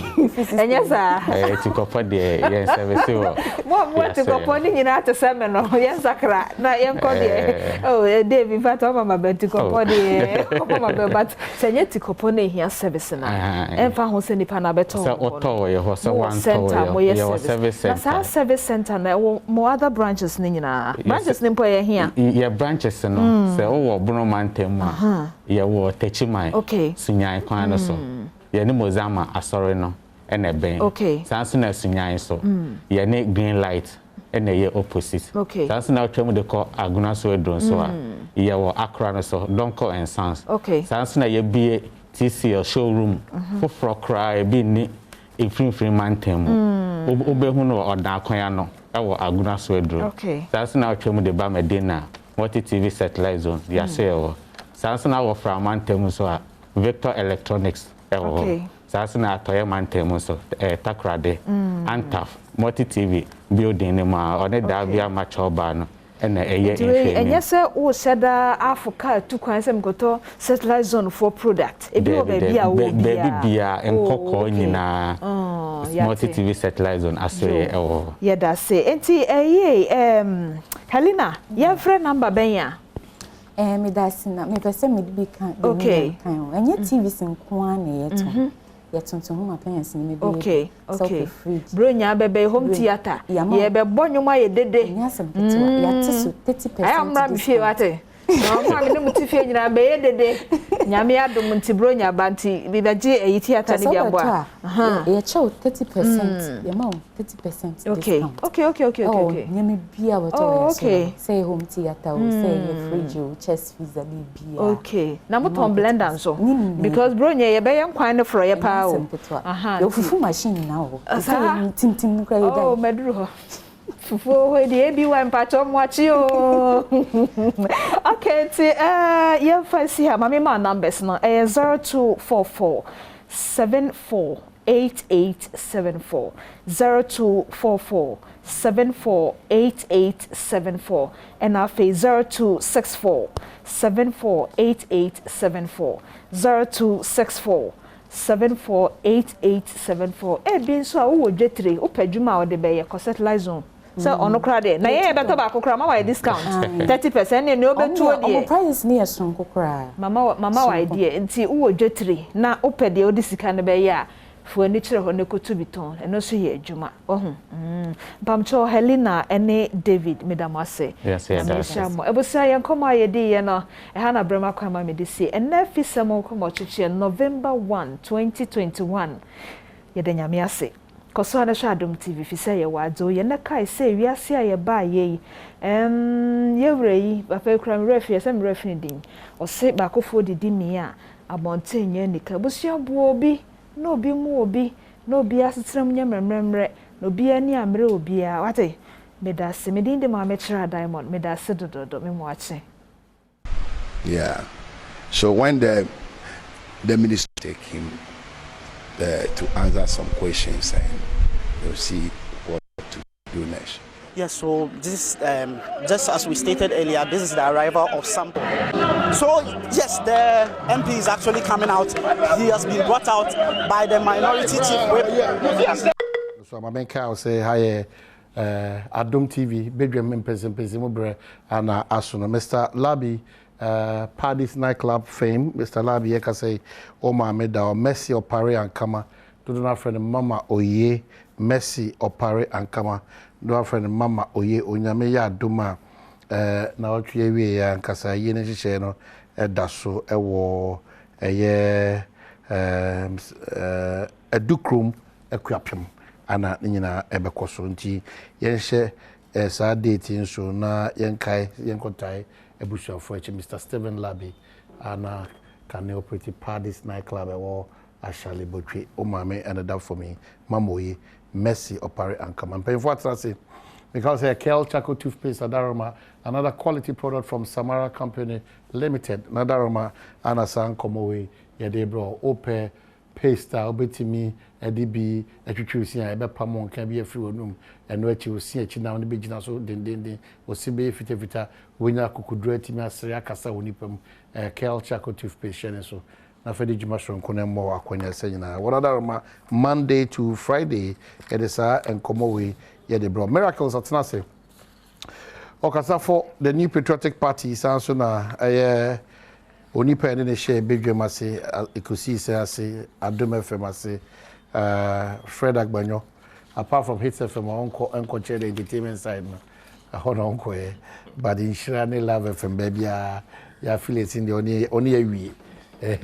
enya sa etikopo de ye service mo etikopo ni nyina te se me no ye sakra na ye nko de David fata ma be etikopo de o ma be but se nya etikopo na hia service na enfa ho se nipa na beto so oto ye ho so one to ye service center na service center na mo other branches ni nyina branches ni mpo ye hia ye branches no se wo Bruno Mantem ye wo Techimai sunyan kwan no so ye ni Mozama asore no ene ben sanso na sunyan so ye ni Green Light ene ye opposite sanso na twem de ko Aguna so edron so a ye wo Accra no so Donko and Sons sanso na ye bie TCL showroom for cry be ni infrin Mantem obehu no odan kwanya no e wo Aguna so edron sanso na twem de ba Medina what TV satellite zone ya say sanso na wo from Mantem so a Victor Electronics sanso na atoye Mantem so takrade Antaf multi TV building ni ma one da bia match oba no ena enye se wo seda Africa tu kwan se mkoto satellite zone for product ebi wo baby a wo bia enkoko nyina multi TV satellite zone asoye ye da se enti Helena ye free number ben ya me da se na me pese me bi kan enye TV sin kwa na ye to ye tonton home appliance ni me be bronya bebe home theater ye be bonyuma ye dede nya sem keto ya tisu 30% I am ram fie wate no ma me no mutifie nyina be ye dede nyame adom nti bronya banti bi beje e theater ni bia boa ye chew 30% ye ma 30% discount okay nyame bia wato say home theater o say fridge o chest freezer bia na moton blender so because bronya ye be ye nkwan ne fro ye pa o yo fufu machine na o tim kra ye da meduru ho fufu ho de bi wa mpacho mwachi o okay ti ye fa si ha mama ma numbers no 0244 748874 0244 748874 and our face 0264 748874 0264 748874 bi nso a wo dwetre wo padwuma wo de be ye satellite zone so ono kra de na ye beto ba kokra mama discount 30% ne no betuo de price ne yeson kokra mama wa idea nti wo dwetre na wo pede wo de sika ne be ye a fo ni kire ho ne kotu biton eno so ye adwuma Bamcho Helena ene David medamase ebusa ye nkoma ye di ye no ha na brema kwa ma medisi ene fisemo nkoma chichi November 1 2021 ye de nyame ase koso ana sha Adom TV fise ye wadzo ye na kai se wiase a ye ba ye ye wrei ba fa kram refi se refi din o se ba kofo didi mi a abontenye nika busia bu obi no obi mu obi no obi asetram nya memremre no obi ani amre obi a wate Medasi medinde ma mechira Diamond medasi dododo me mo ache. Yeah. So when the minister take him to answer some questions and you'll see what to do next. Yes, so this just as we stated earlier, this is the arrival of Sample. So yes, the MP is actually coming out. He has been brought out by the minority chief whip. So my main cow say hi Adom TV, Badwam Mpese and Asuno. Mr. Labi, Paddy's nightclub fame. Mr. Labi, I can say, oh my meda or Messi or Pare and Kama. Do not friend Mama Oye, Messi or Pare and Kama. Do not friend Mama Oye, Onyame ya Duma. Na otwe wie ya nkasa ye ne hyehyɛ no daso ɛwɔ edukrum akuapem ana nyina ebekoso nti yenhye saa date nso na yenkai yenkotai ebusuafo echi Mr. Stephen Labi ana can operate Paddy's nightclub ɛwɔ Ashali Botwe o mame and that for me Mamoye Messi Opare and come and pay for what I say because a Kel Chaco toothpaste Adaroma, another quality product from Samara Company Limited, Nadaroma, Anasan Komowe, Yadebro, Ope, Paste, Obetimi, EDB, Etutusia, Ebepamon, can be a free room, and what you will see a chin down the beginning, so then was Sibe Fitavita, Winner Kukudretima, Seriakasa, Unipum, Kel Chaco toothpaste, and so. Na fedi jumasho nkone mo akwanya senyina wonada Monday to Friday it is and komowe ye de bro miracles atnase okasa for the new patriotic party sanso na onipa ene ne share Badwam ase ikosi se ase Adom FM ase Fred Agbanyo apart from Hits FM onko chair the entertainment side no ahono onko but in Shirane Love FM baby ya affiliate in the oni awie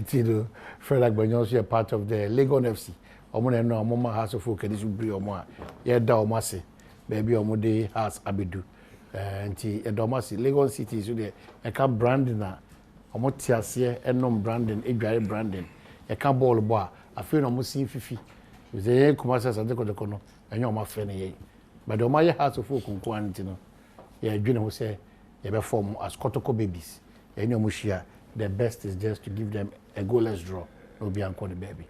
Tido Fred Agbanyo also a part of the Legon FC. Omo no mama house of folk this bri omo a ye da omo ase baby omo dey house abedu nti e do omo ase Legon City so dey e ka branding na omo tiase enom branding edware branding e ka ball bo a afi no omo sin fifi ze ye kuma sa de ko no enyo omo afi na ye but omo ye house of folk nko anti no ye adwene ho se ye be form as kotoko babies enyo omo hia. The best is just to give them a goalless draw. No be anko the baby.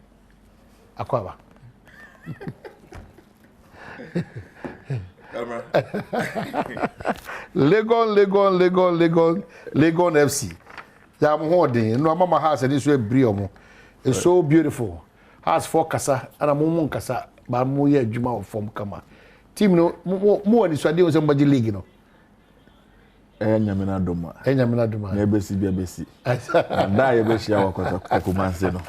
Akwaba. Legon FC. Ya mo holding. No mama house and this way briomo. It's so beautiful. House for kasa and mo kasa ba mo ye adwuma form kama. Team no mo ani so dey on somebody league no. Enyamina doma. Na ebesi bi ebesi. Na ebesi ya wakoto kumanse no.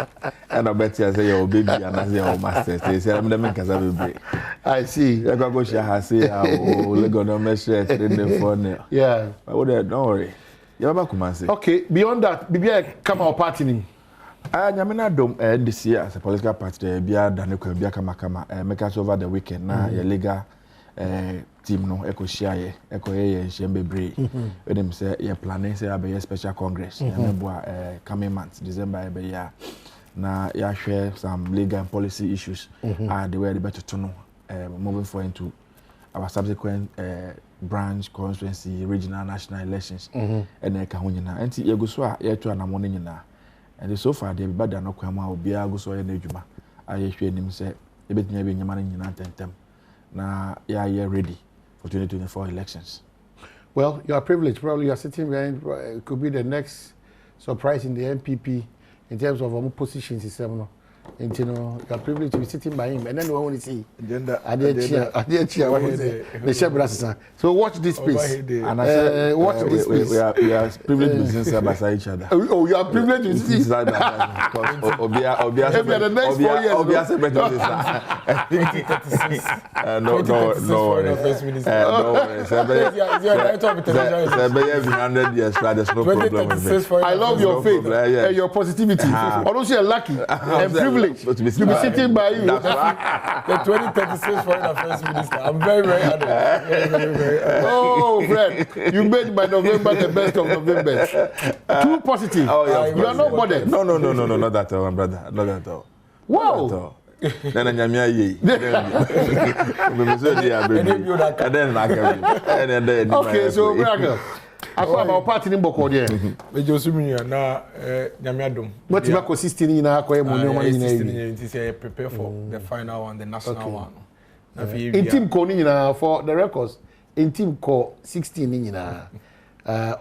Na beti ya say your baby and say your master. Say am dem nkaza bebe. I see. Ya go share ha say o Lagos no me share the phone. Yeah. Don't worry. You ba kumanse. Okay, beyond that, bibia come our party ni. Nyamina dom this year as a political party there bia daneko bia kama make us over the weekend na your legal team no eko share eko ye bebre we dem say ye planning say be special congress na boa coming month December be ya na ya share some legal and policy issues the way the better to know moving forward into our subsequent branch constituency regional national elections and e ka ho nyina enti ye go so a ye to anamo ne nyina and so far the bada no kwama obi a go so ye na adwuma aye hwe nim say e betinya be nyama nyina tentem na yeah ready for 2024 elections. Well, you are privileged. Probably you are sitting behind. It could be the next surprise in the MPP in terms of our positions. And you know, you are privileged to be sitting by him. And then we want to see the Shebrasa. So watch this space. And I said, watch this space. We are privileged to sit beside each other. Oh, you are privileged to sit beside each other. Obia, the next 4 years. Obia said, no worry. No worry. Years, there's no problem with it. I love your faith and your positivity. I don't say lucky and privileged to be sitting by you. That's right. The 2036 foreign affairs minister. I'm very, very honored. Very oh, friend, you made my November the best of November. Too positive. Oh, yeah, you are not bothered. No, not at all, my brother. Not at all. Wow. na nyamia ye me so dia baby then na ka okay so braga akwa ma party ni boko de me josumi na nyamia dom what you ko 16 ni na akwa e mo ni o ma ni na yi say prepare for the final one, the national one. In team ko ni na for the records in team ko 16 ni na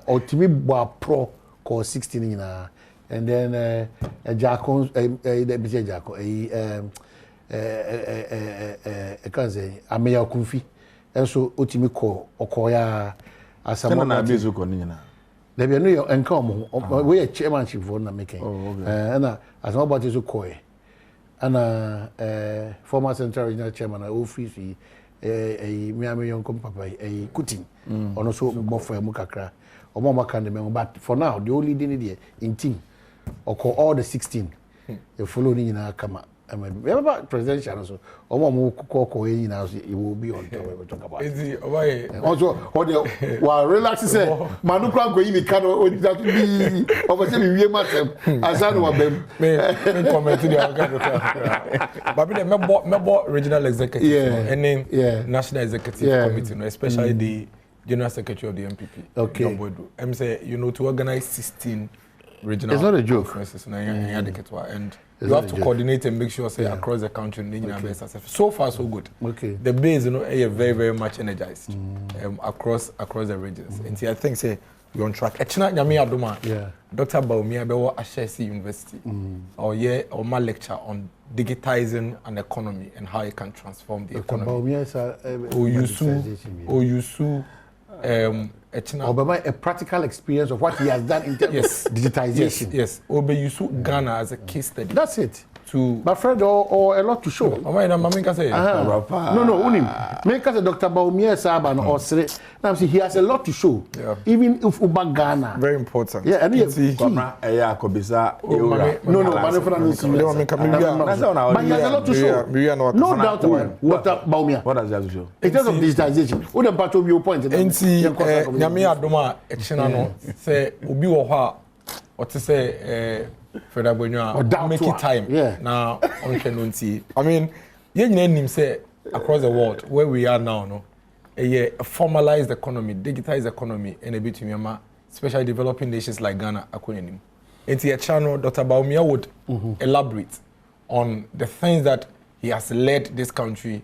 ultimate boy pro ko 16 ni na and then Jacko the Jacko can say Ameya Kunfi and so ultimate ko okoya asama na bezu ko ni na there be no enkom we a chairmanship for na making and asama about is ko and former central regional chairman office Miami Yonkom Papa Kutin ono so bofo mu kakra omo maka ne me but for now the only thing there in team all the 16 they follow ni na kama remember presidential so omo mu ko yi na so it will be on top we talk about it also what they wa relax say manu kran go yi mi kan o that be over say mi wie matem asan wa bem me comment the organ but me mebo regional executive and then national executive committee especially the general secretary of the MPP okay I'm say to organize 16 regional it's not a joke conferences and you have to coordinate and make sure say across the country so far so good okay the base are very very much energized across the regions and I think say you're on track echina nyame adoma Dr. Baumia bewo Ashesi University or my lecture on digitizing an economy and how it can transform the economy Oyusu a practical experience of what he has done in terms of digitization. Yes. Obeyusu Ghana as a case study. That's it. My friend, or a lot to show. No, unim. Make us a Dr. Baumia Saban or Sre. Now see, he has a lot to show. Even if Uba Ghana. Very important. Yeah, and No, but he has a lot to show. No doubt. What Baumia? What does he have to show? In terms of digitization, what about your point? Nyame adoma echina no say obi wo ho a to say Fred Abonyo make it time now on Kenunti. I mean, you name say across the world where we are now, no, a formalized economy, digitized economy, and a bit Myanmar, especially developing nations like Ghana, Akwenim. Into a channel, Dr. Baumia would elaborate on the things that he has led this country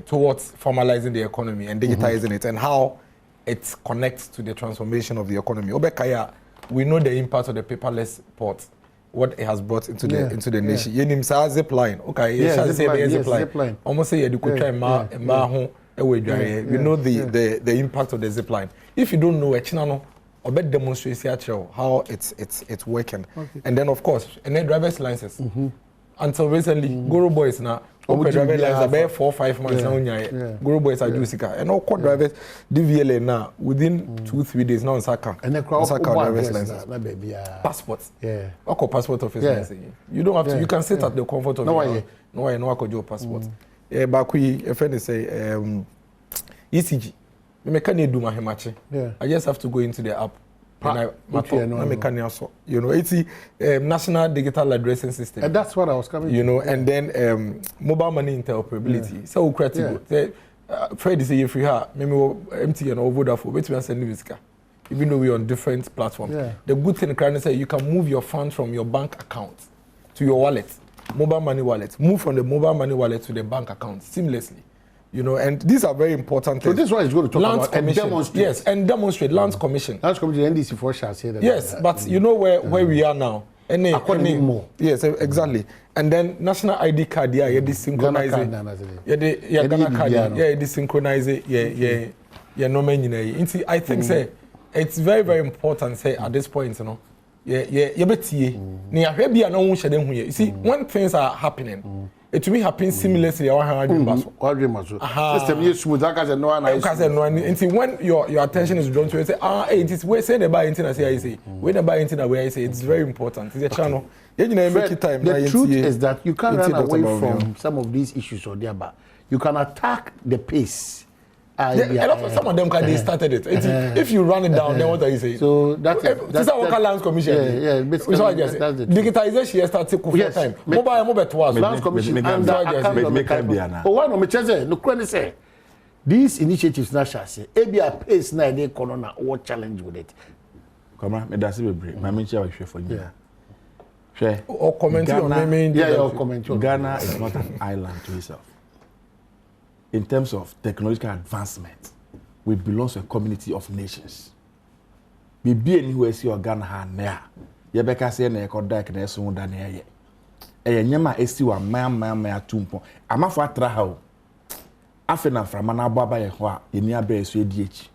towards formalizing the economy and digitizing it, and how it connects to the transformation of the economy. Obekaya, we know the impact of the paperless port, what it has brought into the nation. Yenim sa zip line. Okay, zip line. Almost say you could try we know the impact of the zip line. If you don't know it, or bet demonstrate how it's working. And then of course, and then driver's licenses. Until recently, Guru boys now driver's license about 4 or 5 months now. Guru boys are doing Sika. And all core drivers DVLA now within 2-3 days now on Saka. And then driver's license. Passports. Yeah. What passport office? You don't have to. You can sit at the comfort of your no passport. Yeah, but we a friend say ECG. Me can do my hemache. I just have to go into the app. It's national digital addressing system. And that's what I was coming and then mobile money interoperability. So critical. Fred is if we have MTN or Vodafone, which we are sending this car. Even though we're on different platforms. The good thing currently say you can move your funds from your bank account to your wallet, mobile money wallet. Move from the mobile money wallet to the bank account seamlessly. And these are very important things. So this is what it's going to talk about and demonstrate. Yes, and demonstrate. Lands Commission. Lands Commission, NDC for shall say that. Yes, but you know where we are now. More. Yes, exactly. And then national ID card, this synchronize it. Ghana card, this synchronize it. No many. I think say it's very, very important. Say at this point, you see, when things are happening. It to me happens seamlessly. System is smooth. When your attention is drawn to it, say, it is we say the buy anything I say. When the buy anything I say, it's very important. It's a channel. The truth is that you can't run away from some of these issues or there, but you can attack the pace Some of them they started it. If you run it down, then what are you saying? So that's Worker Lands Commission. Digitization started full time. Mobile twice. Lands Commission. These initiatives now shall say, ABI pays na any corona. What challenge with it? Come on, me that's it. My main chair for you. Share. Or comment on Ghana is not an island to itself. In terms of technological advancement, we belong to a community of nations. We be anywhere see Ghana ha na. Ye beka say na ekoda ke na so da na ye. Nyama esi wa ma tumpo. Amafo atra ha o. Afe na frama na ababa ye ho a eni aba eso edi echi.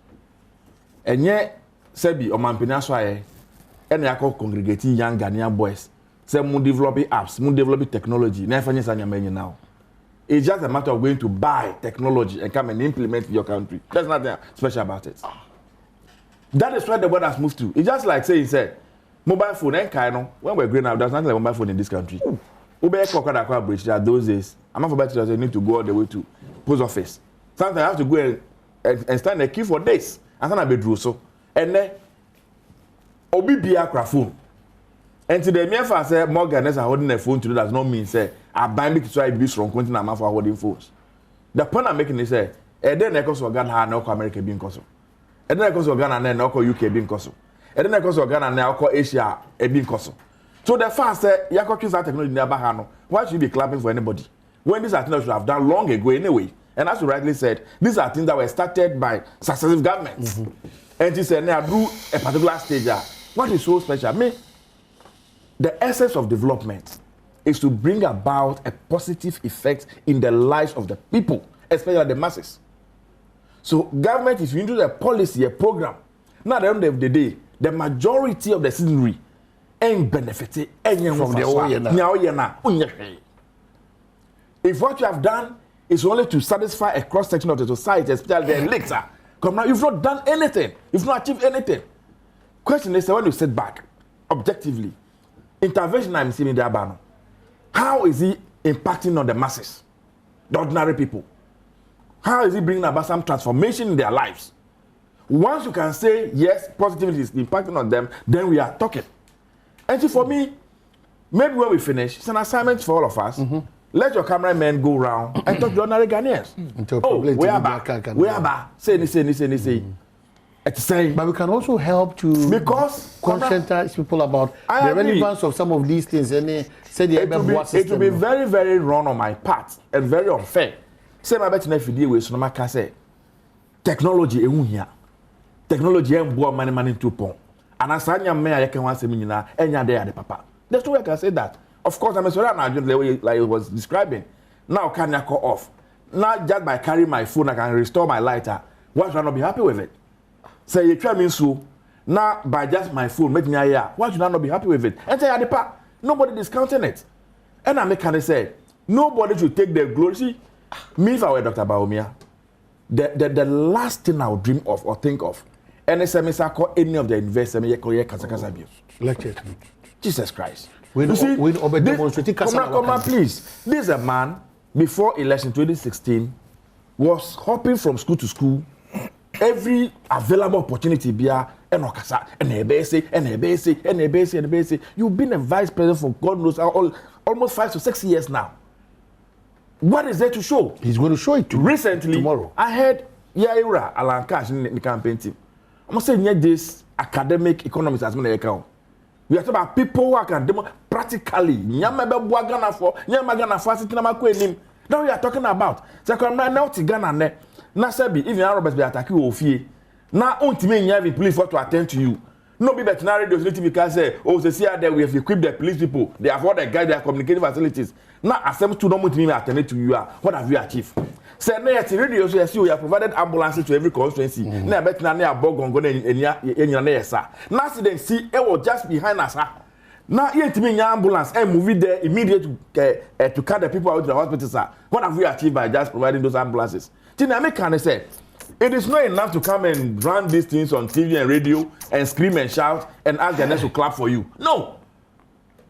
Enye sebi omampina so aye. Ene yakọ congregating young Ghanaian boys. Say mu developing apps, mu developing technology. Na efanye sa nyama enyi now. It's just a matter of going to buy technology and come and implement in your country. There's nothing special about it. That is where the world has moved to. It's just like saying, mobile phone, when we're growing up, there's nothing like mobile phone in this country. Those days, I'm not about to need to go all the way to post office. Sometimes I have to go and stand in a queue for days. And then I be so. And then, Obi Biakra phone. And to the mere fact say more Ghanaians are holding a phone today does not mean say I buy me to try to be strong continent for holding phones. The point I'm making is say then I cause Ghana no America being cause. And then I cause Ghana no UK being cause. And then I cause Ghana no Asia being cause. So the fact say you use that technology never hand. Why should you be clapping for anybody? When these are things that should have done long ago anyway. And as you rightly said, these are things that were started by successive governments. Mm-hmm. And he said now do a particular stage. What is so special? The essence of development is to bring about a positive effect in the lives of the people, especially the masses. So government is into a policy, a program. Now at the end of the day, the majority of the citizenry ain't benefited from the oil. If what you have done is only to satisfy a cross-section of the society, especially the elites, come now, you've not done anything. You've not achieved anything. Question is, when you sit back, objectively, intervention I'm seeing in the Abano. How is he impacting on the masses, the ordinary people? How is he bringing about some transformation in their lives? Once you can say, yes, positivity is impacting on them, then we are talking. And so for me, maybe when we finish, it's an assignment for all of us. Mm-hmm. Let your cameramen go around and talk to ordinary Ghanaians. Where are say. But we can also help to conscientize people about the relevance of some of these things. And it will be very, very wrong on my part and very unfair. Say my bet never deal with Sonoma say technology here. Technology money to pon. And as I am I can want to say the papa. That's the way I can say that. Of course, I'm sorry like I was describing. Now can I call off? Now just by carrying my phone, I can restore my lighter. Why should I not be happy with it? Say you try me so now by just my phone make me here. Why should I not be happy with it? And say Adepa, nobody discounting it. And I make kind of say nobody should take the glory. See, me if I were Dr. Baumia, the last thing I would dream of or think of, and SMS I call any of the investors me call Kasakasa abuse. Lecture. Jesus Christ. Come on, please. This is a man before election 2016 was hopping from school to school. Every available opportunity be and you've been a vice president for God knows almost 5 to 6 years now. What is there to show? He's going to show it recently tomorrow. I heard Yaira Alan Cash in the campaign team. I'm saying this academic economics has been an account. We are talking about people who can demo practically. Now we are talking about. Now, Sebi, even Arabs be attacking Ofie. Now, ultimately, you have police for to attend to you. No be veterinary does because say, oh, they see that we have equipped the police people. They have all the guys, their communication facilities. Now, as them to know what me attend to you are. What have you achieved? Say, no, at radio, so you have provided ambulances to every constituency. Now, bet now they are bogged in your sir. Now, see, see, it was just behind us. Now, yet me ambulance and move it there immediately to cut the people out to the hospital, sir. What have we achieved by just providing those ambulances? Tiname can say, it is not enough to come and run these things on TV and radio and scream and shout and ask the next to clap for you. No.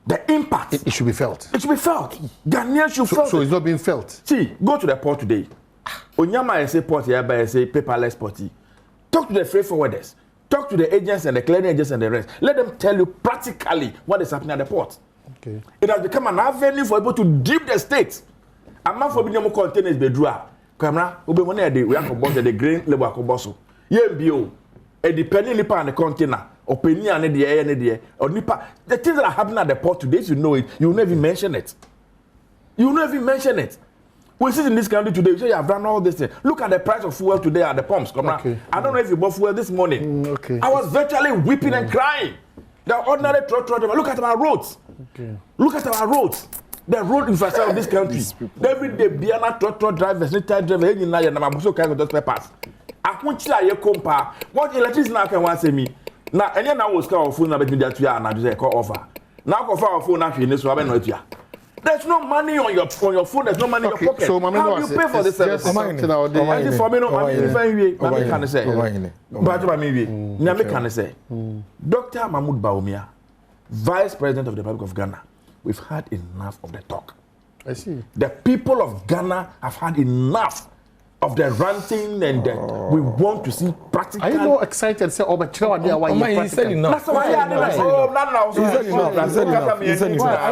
The impact. It should be felt. It should be felt. Ghanaians should feel it. So it's not being felt. See, go to the port today. Onyama say port here by say paperless porty. Talk to the freight forwarders. Talk to the agents and the clearing agents and the rest. Let them tell you practically what is happening at the port. Okay. It has become an avenue for people to dip the state. A man for being containers bedroom. Camera, we want to we are about the grain level akoboso. Bio, a depending nipa on the container, opinion and the air and the air, or nipa. The things that are happening at the port today, you know it, you will never mention it. You will never mention it. We sit in this country today, you say you have done all this thing. Look at the price of fuel today at the pumps. Come on. I don't know if you bought fuel this morning. I was virtually weeping and crying. The ordinary truck driver. Look at our roads. Look at our roads. The road infrastructure of this country. Every day, Biana truck drivers, little drivers, any night, and I'm so kind of those papers. I can't tell you, compa. What electricity now can want to me? Now, any now was called phone number to that you are now to call offer. Now, call for our phone after this, so I know it. There's no money on your phone. There's no money in your pocket. So, how do you pay for this service? I for me, no, I'm can say. But I can say. Dr. Mahmoud Bawumia, Vice President of the Republic of Ghana, we've had enough of the talk. I see. The people of Ghana have had enough of the ranting and the, we want to see practical. Are you not excited? Say, oh, but you know what you said enough. That's why Are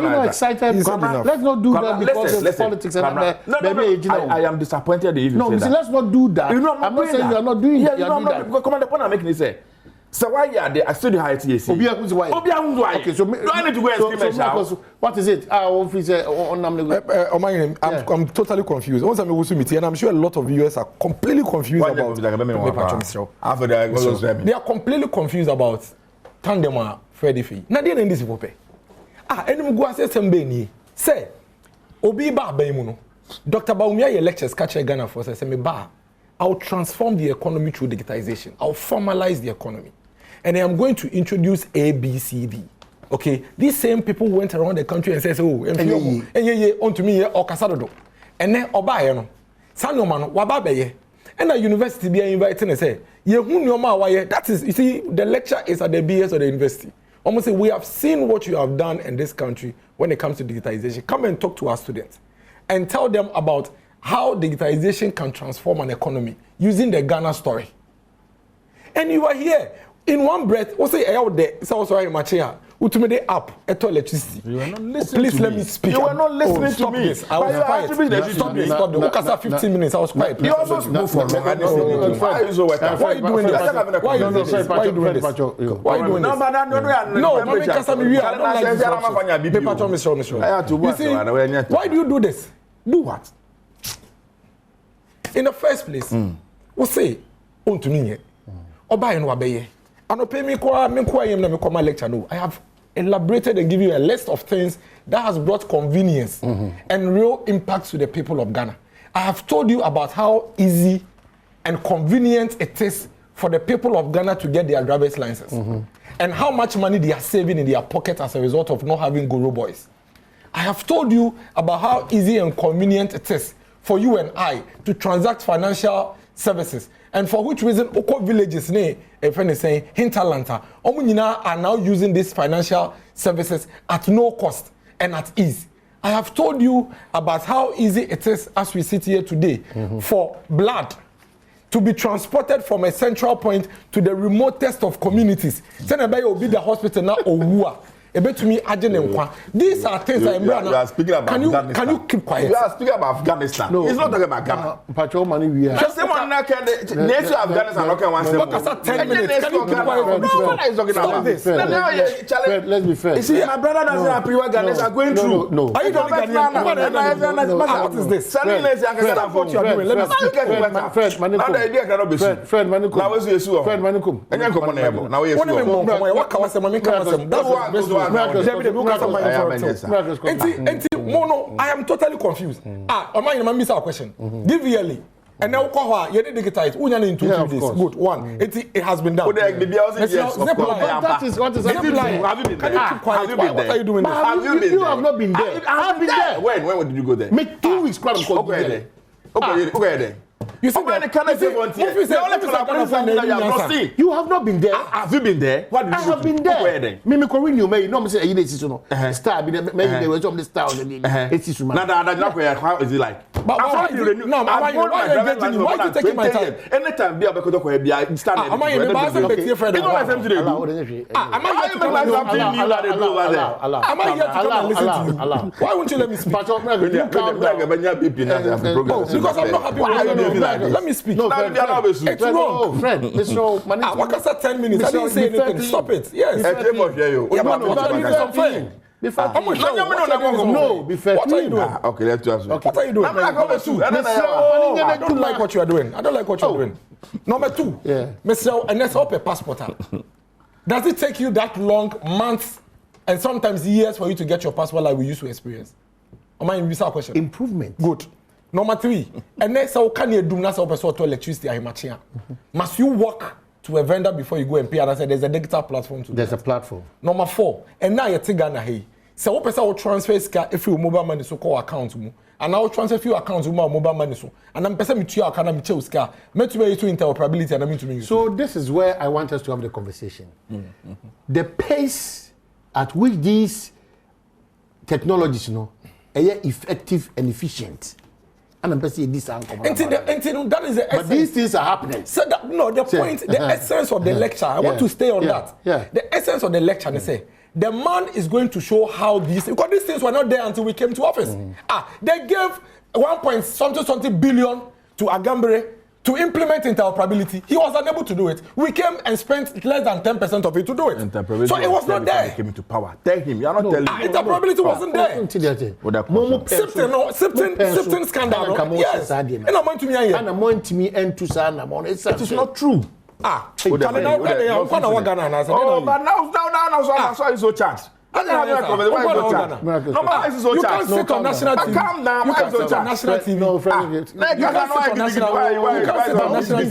you not excited? Let's not do that because of politics. I am disappointed if you say that. Let's not do that. I'm not saying you are not doing it. Come on, the point I'm making is so why are they? I still the high TAC. Okay, so do I need to go and scream and what is it? I'm totally confused. Once I'm with meeting, and I'm sure a lot of US are completely confused about. They are completely confused about Tandema Freddie Fee. Now they end this pope. Any go say sembe ni. Say, Obi ba baimuno. Dr. Bawumia ye lectures catch Ghana for say me ba. I'll transform the economy through digitization. I'll formalize the economy. And I am going to introduce ABCD. Okay? These same people went around the country and said, oh, on to me, or Casadodo. And then, Obayano, Sanomano, Wababeye. And the university be inviting and say, that is, you see, the lecture is at the BS of the university. Almost say, we have seen what you have done in this country when it comes to digitization. Come and talk to our students and tell them about how digitization can transform an economy using the Ghana story. And you are here in one breath. What's say out there? So sorry, Machia. Ultimately up at electricity. You are not listening. Please to let me. me speak. You are not listening to me. This. I was quiet. Stop this. Stop this. Stop this. 15 minutes. I was quiet. You also spoke for long. Why are you so wet? Why are you doing this? Why are you doing this? Why are you doing this? Why are you doing this? No, Mami Kasami, we are not like this. You see, why do you do this? Do what? In the first place, we say, on to me, Oba and Wabeye. And pay me my lecture. No, I have elaborated and give you a list of things that has brought convenience and real impact to the people of Ghana. I have told you about how easy and convenient it is for the people of Ghana to get their driver's license and how much money they are saving in their pocket as a result of not having Guru boys. I have told you about how easy and convenient it is for you and I to transact financial services, and for which reason Oko villages, a friend is saying, Hinterlanta, Omunina are now using these financial services at no cost and at ease. I have told you about how easy it is as we sit here today for blood to be transported from a central point to the remotest of communities. Senebay will be the hospital now Owua. These are things that you are speaking about Afghanistan. Can you keep quiet? You are speaking about Afghanistan. No, it's not talking about Ghana. Patrol money we are. Just someone that can nation Afghanistan not can one say. 10 minutes. Can you keep quiet? What are you talking about? This. Let's be fair. You see, my brother doesn't appreciate what Ghanaians are going through. No. Are you talking Ghanaian? What is this? What you are doing? Let me speak. Fred Manikum. Fred Manikum. Now where's your sue? Fred Manikum. And you come on here. Now where's your sue? What can I say? That's Mono, I am totally confused. A question. Give yearly. And now you did digitize. In 2 days. Good. One. It has been done. That is what is happening. Can you keep quiet? What are you doing? You have not been there. I have been there. When did you go there? Make 2 weeks. Okay there. You see, you have not been there. Have you been there? What did you have been there. Me you may no say you need to star be maybe they were from the star. How is it like? But why you renew? No, why you taking my time? Anytime be a bekoto ko be a stand. Am I in the bus and be friend? Am I here to come and listen to you? Why won't you let me speak? Because I'm not happy with you. Let me speak. It's wrong. Friend, Mr. I said 10 minutes. I didn't say anything. Stop it. Yes. Yeah, but what are you doing? Before no, be fair. What are you doing? Okay, let's do it. What are you doing? I don't like what you are doing. I don't like what you are doing. Number 2, Mr. And let's open passport. Does it take you that long, months, and sometimes years for you to get your passport like we used to experience? Am I in this question? Improvement. Good. Number 3, and then so can you do not so to electricity? Must you work to a vendor before you go and pay? And I said there's a digital platform to there's a platform. Number 4, and now you're taking hey. So what person will transfer if you mobile money so call account mu, and now transfer few accounts mobile money so, and I'm person me to your account me check scar. Me to be to interoperability and I mean to me. So this is where I want us to have the conversation. The pace at which these technologies, are effective and efficient. And I'm saying this that is the essence. But these things are happening. So that, no, the point, the essence of the lecture, I want to stay on that. The essence of the lecture, they say, the man is going to show how these, because these things were not there until we came to office. They gave 1.something billion to Agambere to implement interoperability. He was unable to do it. We came and spent less than 10% of it to do it. So it was not there. Came into power. Tell him, you are not telling me. Interoperability wasn't there. Sifting scandal. Yes. And I'm going to me here. And I'm going to me and to Sana. It is not true. But now it's so chance. You can't sit on national TV. You can't sit on national TV. No, friend. You can't sit on national TV.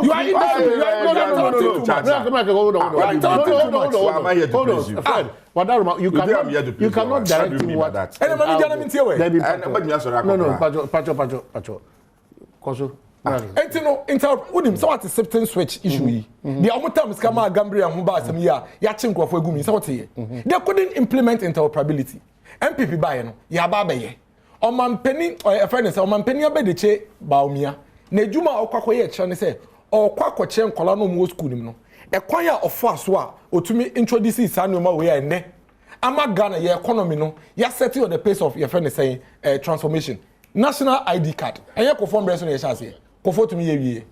You are indisciplined. You cannot direct me what that. So what is September switch issue? The Omutam is Kama Gambria and Humba Samia, Yachin for Gumi, so they couldn't implement interoperability. MPP Bayano, Yababe. Oman Penny or a friend is Oman Penny Abedeche, Baumia, Nejuma or Kwakoye, Chani say, or Kwakochem Colano Mo School. A choir of Faswa, or to me introduce Sanuma way and ne. Ama Ghana, your economy, no, you're setting on the pace of your friend is saying transformation. National ID card, and you conform Bresson, Yashasi. Comfort to me every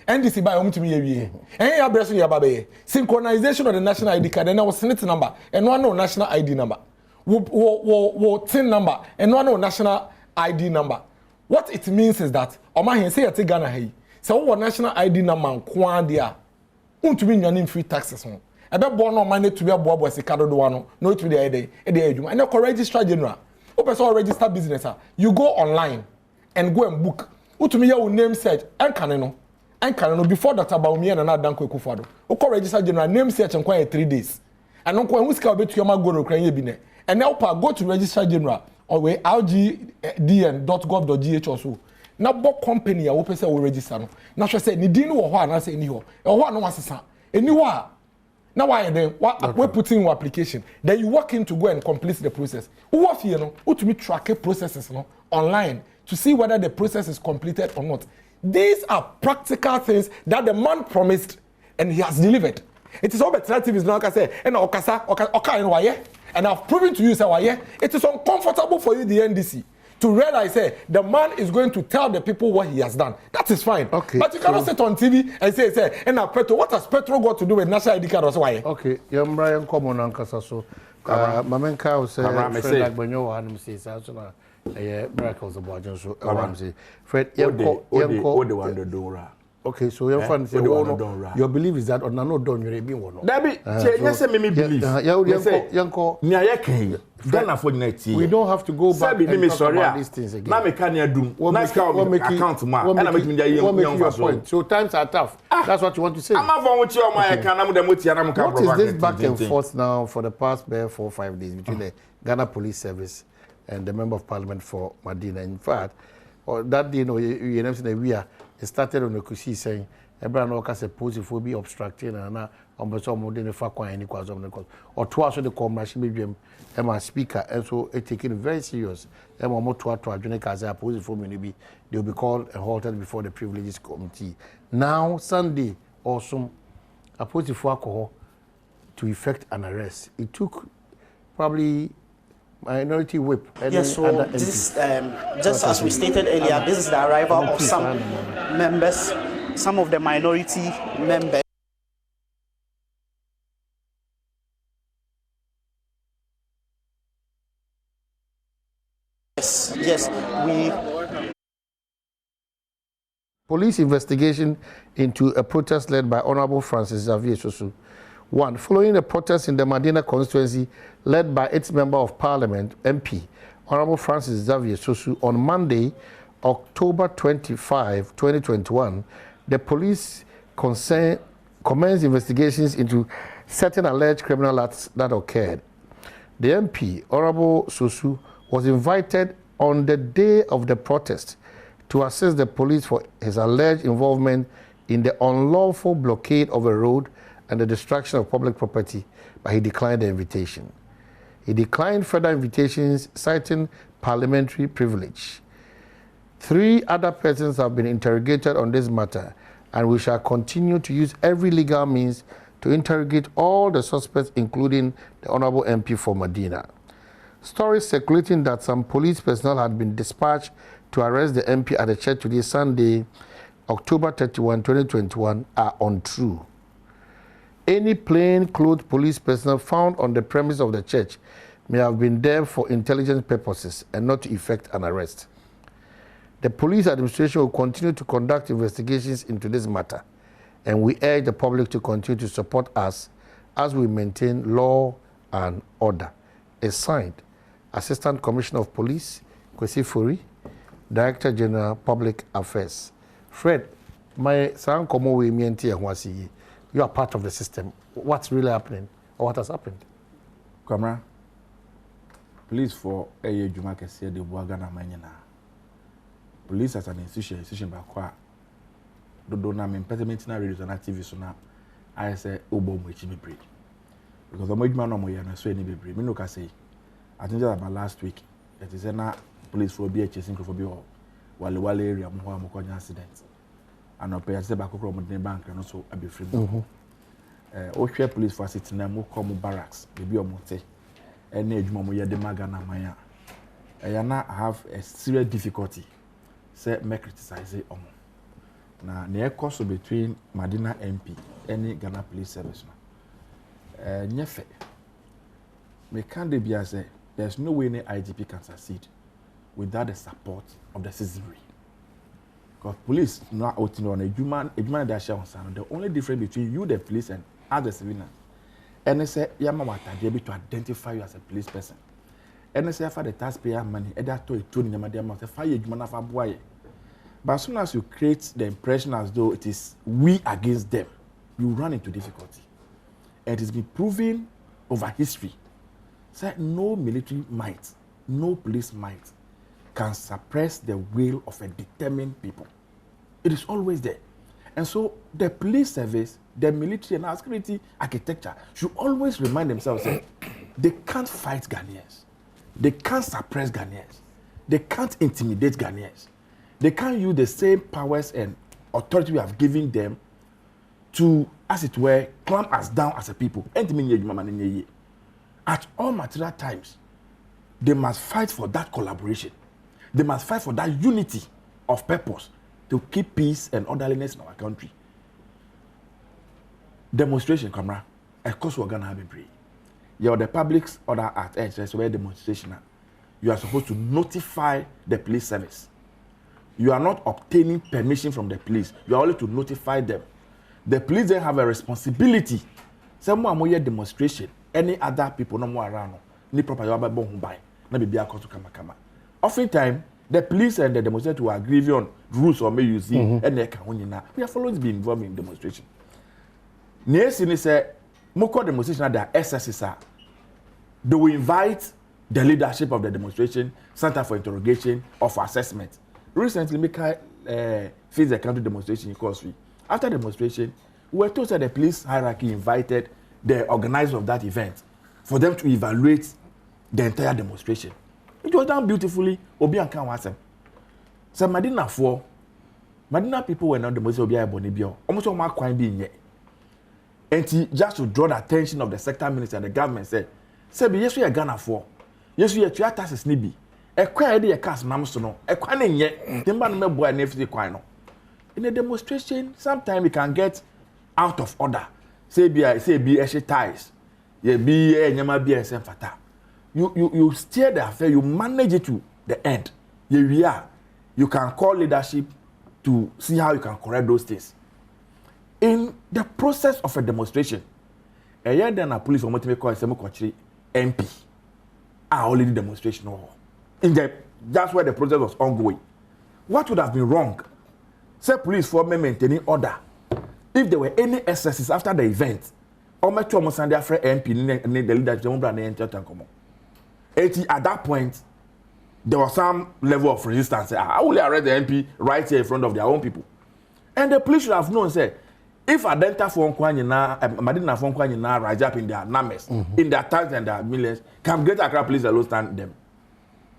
NDC by home to me every year. And you have Bresson Yababe. Synchronization of the national ID card, and our Senate number, and one no national ID number. TIN number, and one no national ID number. What it means is that, Oma say at Ghana hey, so what national ID number, Kwandia, to be your free taxes. I bet born on money to be a bob was a card of one, no to the day, and the registrar general. Open so register business. You go online and go and book. Utumi your name search and caneno before Dr. Baumia and another Danko Kufado. Oko register general name search and quiet 3 days. And no when we scout to your go to Ukraine bine. And now go to register general or we rgdn.gov.gh also. Now book company open say we register no. Now she say ni din wo ho na say ni ho. E ho no wasesa. Eniwa. Now why then we put in your application. Then you walk in to go and complete the process. Who of you know to me track processes no online to see whether the process is completed or not. These are practical things that the man promised and he has delivered. It is all alternative is now I say and okasa and I've proven to you say why it is uncomfortable for you the NDC to realize the man is going to tell the people what he has done. That is fine. Okay. But you cannot sit on TV and say and now Petro, what has Petro got to do with national ID card or so why? Okay, young Brian common ankasa so Mamenka will say like when you want to say so miracles about so Fred okay, so your friend say your belief is that or no done you be one. Dabi, yes me believe. Yanko Ghana for night. We don't have to go back and talk about these things again. Na me can do. Nice account ma. And I make me your point. So times are tough. That's what you want to say. I'm not with you my can am dem oti am can. What is this back and forth now for the past 4 or 5 days between the Ghana Police Service and the Member of Parliament for Medina? In fact, that day, you know, we are. It started on the Kusi saying ebra no ka se positive be obstructing na ombeso mo de ne fa kwan ni kwazo ne kwazo oto aso de commercial medwem e ma speaker and so it taking it very serious e ma mo to adwene ka say positive me be they will be called and halted before the privileges committee. Now Sunday also a positive alcohol to effect an arrest. It took probably minority whip. Yes, so this just as we stated earlier, this is the arrival of some members, some of the minority members. Yes, Police investigation into a protest led by Honorable Francis Xavier Sosu. One, following a protest in the Medina constituency led by its Member of Parliament, MP, Honorable Francis Xavier Sosu, on Monday, October 25, 2021, the police commenced investigations into certain alleged criminal acts that occurred. The MP, Honorable Sosu, was invited on the day of the protest to assist the police for his alleged involvement in the unlawful blockade of a road and the destruction of public property, but he declined the invitation. He declined further invitations, citing parliamentary privilege. 3 other persons have been interrogated on this matter, and we shall continue to use every legal means to interrogate all the suspects, including the Honorable MP for Medina. Stories circulating that some police personnel had been dispatched to arrest the MP at the church today, Sunday, October 31, 2021, are untrue. Any plain-clothes police personnel found on the premise of the church may have been there for intelligence purposes and not to effect an arrest. The police administration will continue to conduct investigations into this matter, and we urge the public to continue to support us as we maintain law and order. It's signed, Assistant Commissioner of Police, Kwesi Furi, Director General Public Affairs. Fred, my son, you are part of the system. What's really happening, or what has happened? Kamara, police for a Juma can say the Wagana Manina. Police as an institution by qua. Do not mean impediment na radio and TV so now. I say Obo Mochibi Bridge. Because the Mojman no more na so any be. Me no can say. I think that about last week. It is na police for be chasing for be wale area mo mo konya accident. And no pay say back from the bank and so abi free. O share police for sitting na mo come barracks. Be o mo te. Any adwuma mo ye de magana manya. I have a serious difficulty. Say me criticize omo. Na the course between Medina MP and Ghana Police Service. Nyefe. Me can't be as say there's no way any IGP can succeed without the support of the citizenry. Because police not out on a human that share on sound. The only difference between you, the police, and other civilians, and they say Yamawata be able to identify you as a police person. And they say for the taxpayer money, that to it in the mouth, fire human for boy. But as soon as you create the impression as though it is we against them, you run into difficulty. And it has been proven over history that no military might, no police might can suppress the will of a determined people. It is always there. And so the police service, the military and our security architecture should always remind themselves that they can't fight Ghanaians. They can't suppress Ghanaians. They can't intimidate Ghanaians. They can't use the same powers and authority we have given them to, as it were, clamp us down as a people. At all material times, they must fight for that collaboration. They must fight for that unity of purpose to keep peace and orderliness in our country. Demonstration, camera. Of course, we're going to have a break. You're the public's order at edge, that's where demonstration. You are supposed to notify the police service. You are not obtaining permission from the police. You are only to notify them. The police then have a responsibility. Someone more demonstration. Any other people no more around. Ni proper you are born by. Na be a to kama. Oftentimes, the police and the demonstrators will agree on rules or may you see and they can. We have always been involved in demonstration. Near say moko demonstration that SSSR. They will invite the leadership of the demonstration, center for interrogation or for assessment. Recently, face the country demonstration in Cosby. After the demonstration, we were told that the police hierarchy invited the organizers of that event for them to evaluate the entire demonstration. It was done beautifully. Obi and Kan was so Madina people were not demonstrating Obi and Bonibio. Almost all my crime being yet. And just to draw the attention of the sector minister and the government said, yes, we are Ghana for. Yes, we are to taxes nibi. A quiet idea cast Namusono. A quiet yet. The man may boy and everything quino. In a demonstration, sometimes we can get out of order. Say be ties. Ye be a nyama be a fata. You steer the affair, you manage it to the end. You can call leadership to see how you can correct those things. In the process of a demonstration, a year then a police want to make a country MP are already demonstration. That's where the process was ongoing. What would have been wrong? Say police for maintaining order. If there were any excesses after the event, or my two almost and their friend MP the leader at that point, there was some level of resistance. I will arrest the MP right here in front of their own people. And the police should have known, say, if Adenta Fonkwanyina, Madina Fonkwanyina rise up in their numbers, in their thousands and their millions, can Greater Accra police alone stand them?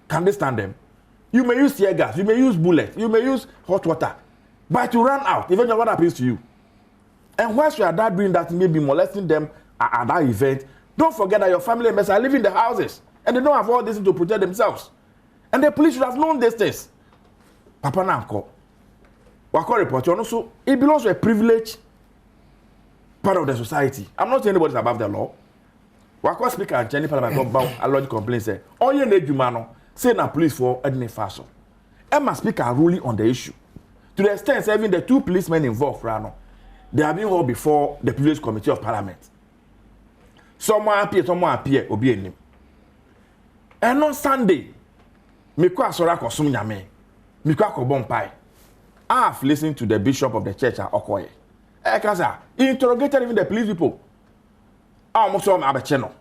Can they stand them? You may use tear gas, you may use bullets, you may use hot water, but to run out, even what happens to you. And whilst you are that doing that, maybe molesting them at that event, don't forget that your family members are living in the houses and they don't have all this to protect themselves. And the police should have known these things. Papa Nanko, Wako report, also, it belongs to a privileged part of the society. I'm not saying anybody's above the law. Wako speaker and Jenny Parliament about a lot of complaints say, oh, you need Jumano, say na police for any fashion. Emma speaker ruling on the issue. To the extent, even the two policemen involved, they have been held before the previous committee of parliament. Someone appear, obi enim. And on Sunday, Mikwa Sora Kosum Nyame, Mikwa Kobompai. I have listened to the bishop of the church at Okoye. He interrogated even the police people. I almost saw him Abacheno.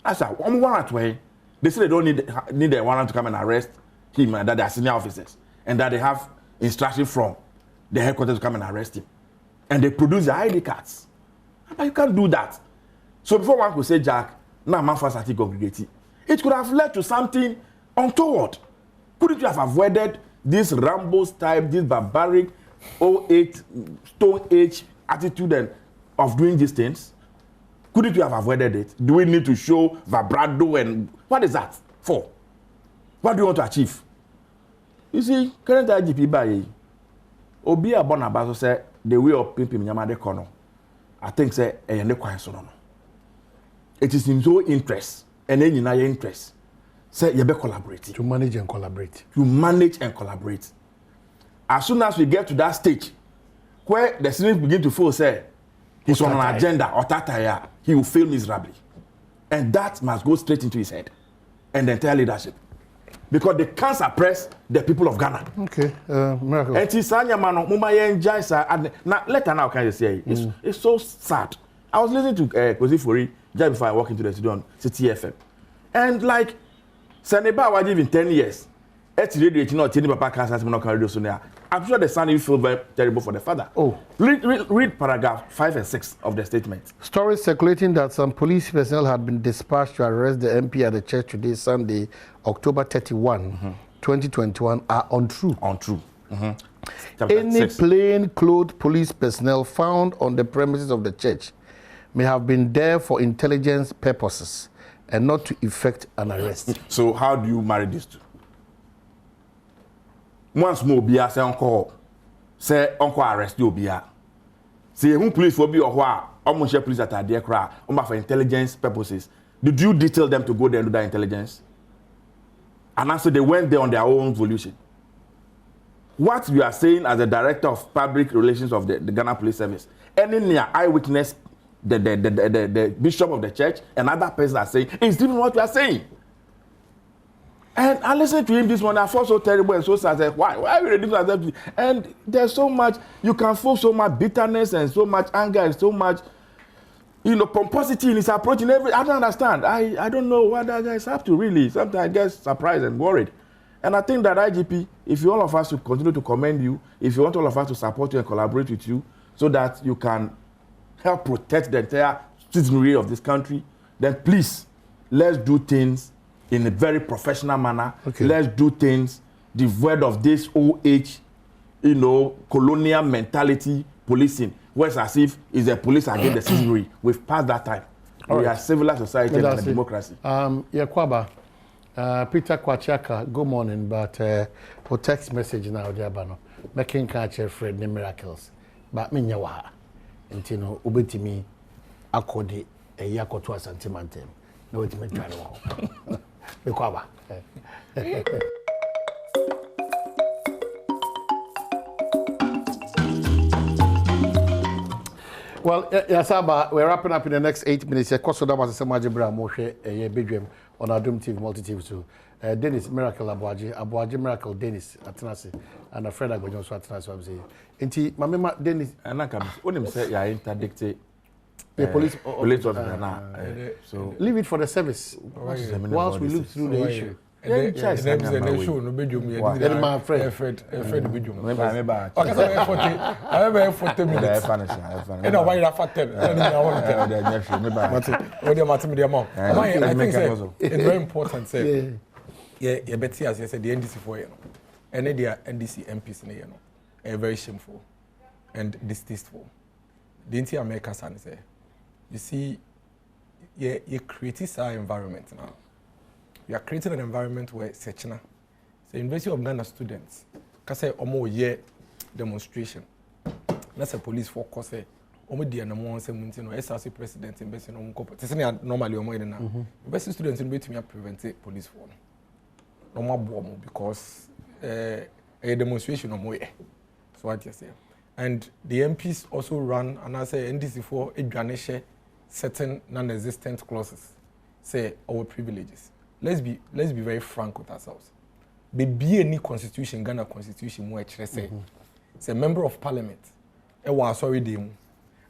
I said, one warrant way. They say they don't need a warrant to come and arrest him, and that they are senior officers, and that they have instruction from the headquarters to come and arrest him. And they produce the ID cards. But you can't do that. So before one could say, Jack, now man first started congregating. It could have led to something untoward. Couldn't you have avoided this Rambo's type, this barbaric 08 Stone Age attitude of doing these things? Couldn't you have avoided it? Do we need to show vibrato and what is that for? What do you want to achieve? You see, current IGP by Obi Abonabaso said the way of pimping Yamade Kono. I think say it is in your interest and then in your interest. Say you be collaborating. To manage and collaborate. To manage and collaborate. As soon as we get to that stage where the students begin to feel say he's on an agenda or tataya, he will fail miserably. And that must go straight into his head and the entire leadership. Because they can't suppress the people of Ghana. Okay, miracle. And now, later now, can you say it's so sad. I was listening to Kosi Fori just before I walked into the studio on City FM. And like, Saneba was even 10 years. I'm sure the son will feel very terrible for the father. Oh. Read paragraph 5 and 6 of the statement. Stories circulating that some police personnel had been dispatched to arrest the MP at the church today, Sunday, October 31, 2021, are untrue. Untrue. Any plain-clothed police personnel found on the premises of the church may have been there for intelligence purposes and not to effect an arrest. So how do you marry these two? Once more, Bia say uncle arrest you, Bia. Say who police for be or what? Almost police that are there, cry for intelligence purposes. Did you detail them to go there and do that intelligence? And also they went there on their own volition. What you are saying as the director of public relations of the Ghana Police Service, any near eyewitness, the bishop of the church, and other persons are saying it's different what you are saying. And I listened to him this morning. I felt so terrible and so sad. I said, why are we reducing ourselves? And there's so much, you can feel so much bitterness and so much anger and so much, pomposity in his approach. I don't understand. I don't know what that guy is up to, really. Sometimes I get surprised and worried. And I think that IGP if you all of us to continue to commend you, if you want all of us to support you and collaborate with you, so that you can help protect the entire citizenry of this country, then please, let's do things in a very professional manner. Okay. Let's do things devoid of this old age, colonial mentality policing, where it's as if it's a police against the citizenry. We've passed that time. We are civilized society and a democracy. Kwaba, Peter Kwachaka, good morning, but for text message now, Diabano, making catch a friend named Miracles, but me nyawa, and ubetimi akodi a yako to a sentimentem. No, it's me trying to Kwaba. Well, Yasaba, we're wrapping up in the next 8 minutes. Of course, that was a Samajibra Moshe, a Badwam on Adom TV, multi-TV too. Dennis Miracle Abuaji Miracle Dennis Atanasi, and a friend I go also Atanasi. I'm saying, Inti, Mamma Dennis, and I can only say, I interdicted the police officer now. So leave it for the service whilst we look through the issue. My friend, Fred Badwam. I have 40 minutes. And I want to 10. I think it's very important. Say, yeah, Betty, as I said, the NDC for you, and the NDC MPs in are very shameful and distasteful. The entire America say, you see, you create our environment now. We are creating an environment where Sechina, the University of Ghana students, can say almost year demonstration. That's a police focus. Omo di na mo nsem nti no SRC president invest no mo te se normally omo ide na university students no betumi prevent police for no mo abo mo because a demonstration omo ye. So what you say? And the MPs also run and I say NDC for adwane certain non-existent clauses say our privileges. Let's be very frank with ourselves. Be any constitution, Ghana constitution, more say, say member of parliament, and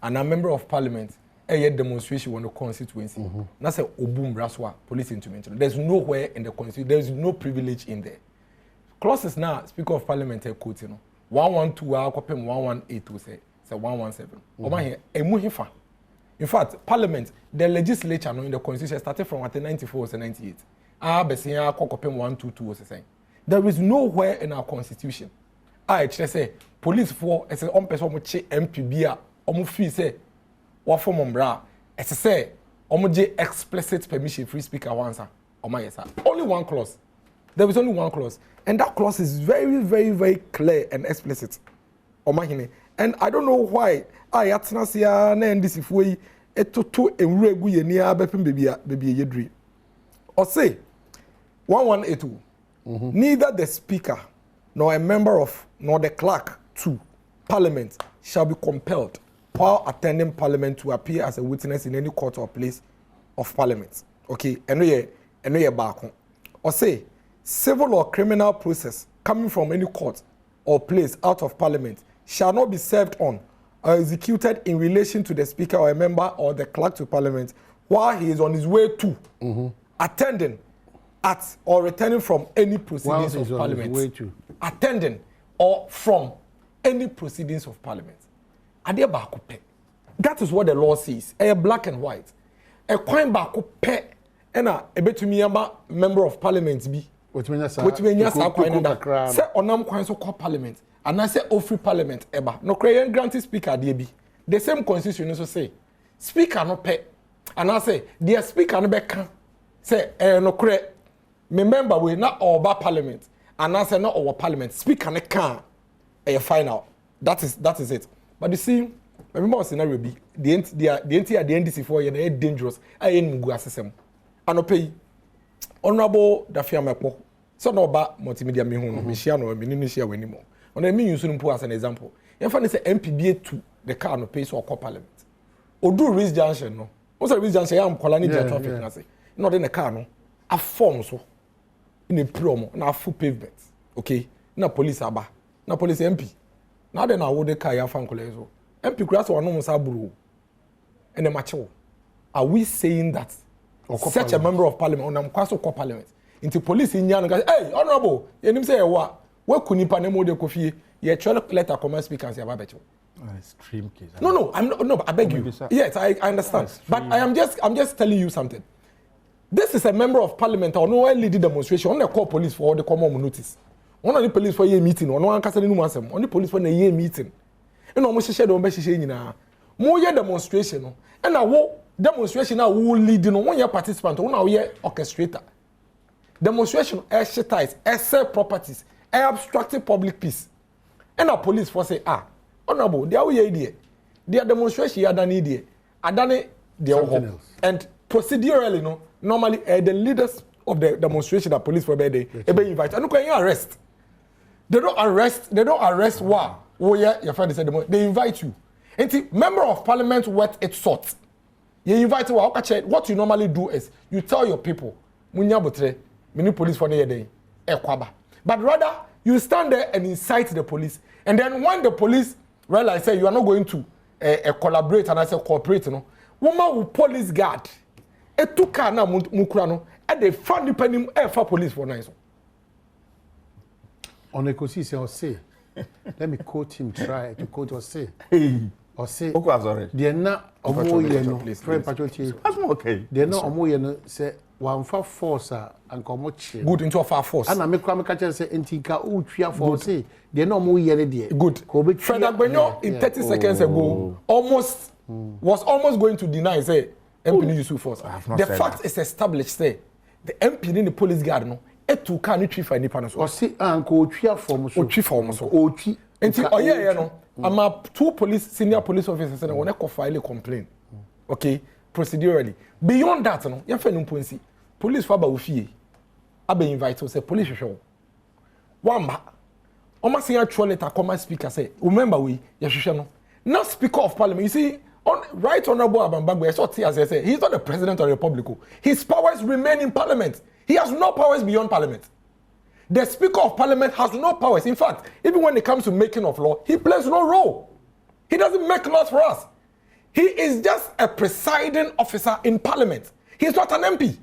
a member of parliament, a demonstration on the constituency. That's a obum raswa police intervention. There's nowhere in the constitution. There's no privilege in there. Clauses now, Speaker of Parliament, quote 112, 118 say 117. In fact, Parliament, the legislature in the constitution started from 94 to 98. There is nowhere in our constitution. I say police for as a person MPB fee say what form umbra as say explicit permission free speaker answer. Only one clause. There is only one clause, and that clause is very, very, very clear and explicit. And I don't know why I atnasia na NDC foi etoto enwuregu ye ni abepem baby yedri. Or say 1182. Neither the speaker nor a member of nor the clerk to parliament shall be compelled while attending parliament to appear as a witness in any court or place of parliament. Okay, eno ye back. Or say civil or criminal process coming from any court or place out of parliament shall not be served on or executed in relation to the speaker or a member or the clerk to parliament while he is on his way to attending at or returning from any proceedings of parliament. Attending or from any proceedings of parliament. That is what the law says. A black and white. A coin back pe and a betumi member of parliament be. Which means say onam coin so called parliament. And I say free parliament eba. No crayon granted speaker there be. The same constitution also say speaker no pe. And I say dear speaker no be can say no cre. Remember we not all about parliament. And I say not our parliament. Speaker no can final. That is it. But you see, remember scenario be the NDC for you are dangerous. I ain't mugu assessment. And pay honorable Dafia Mepo. So no ba multimedia me hu no me share no me ni share we anymore. On me use no as an example. If I say MPBA to the car no pay so parliament. Odu Reach Junction no. What's a Reach Junction am kola ni traffic na say. No then the car no a form so in a promo na full pavement. Okay? Na police aba. Na police MP. Now then I would car ya fan kola so. MP cross one no saburu. And the macho. Are we saying that such a member of parliament on am kwaso ko parliament into police in yan hey honorable you nim say what we kunipa ne mo de kofi ye try letter command speakers ya babecho. Extreme case. No, I beg you. Yes, I understand. But I'm just telling you something. This is a member of parliament or no lead demonstration. On the call police for all the common notice. One of the police for a meeting or no one can say no answer. Only police for a year meeting. And almost share the message in more year demonstration. And I will demonstration now will lead in 1 year participant, 1 year orchestrator. Demonstration exercise, essay properties, obstructing public peace. And our police for say, honorable, they are here. Their demonstration are done here. I done it there. And procedurally, no, normally the leaders of the demonstration, the police for bed, they invite. And look at your arrest. They don't arrest what? Oh yeah, your friend said they invite you. And the member of parliament what it sorts. You invite you. What you normally do is you tell your people, munya botre, many police for the day, but rather you stand there and incite the police. And then when the police realize say you are not going to collaborate and I say cooperate, no, woman will police guard. It took car na mukrano and they found the penny for police for nice. On a say, let me quote him. Try to quote or say. Or say. Okay, they're not okay. They're not omoyeno say one for force and comoch. Good into a far force. And I make come catch say intika utria for say they're not moyene there. Good. Fred Agbenyo in 30 seconds ago was almost going to deny say MP use force. The fact is established say the MP in the police guard no etu can tree for any panel. Or say uncle utria form so tree form so. Oti. Enti oye no ama 2 senior police officers and one file a complaint. Okay, procedurally. Beyond that no, you fe no ponsi. Police for ba ofie. Abe invite say police show. Wamba. Oma say actual letter come speaker say, remember we ya hwehwe no. Now speaker of parliament, you see right honorable Abambagbe so tea as I say, he's not the president of the republic. His powers remain in parliament. He has no powers beyond parliament. The Speaker of Parliament has no powers. In fact, even when it comes to making of law, he plays no role. He doesn't make laws for us. He is just a presiding officer in Parliament. He's not an MP.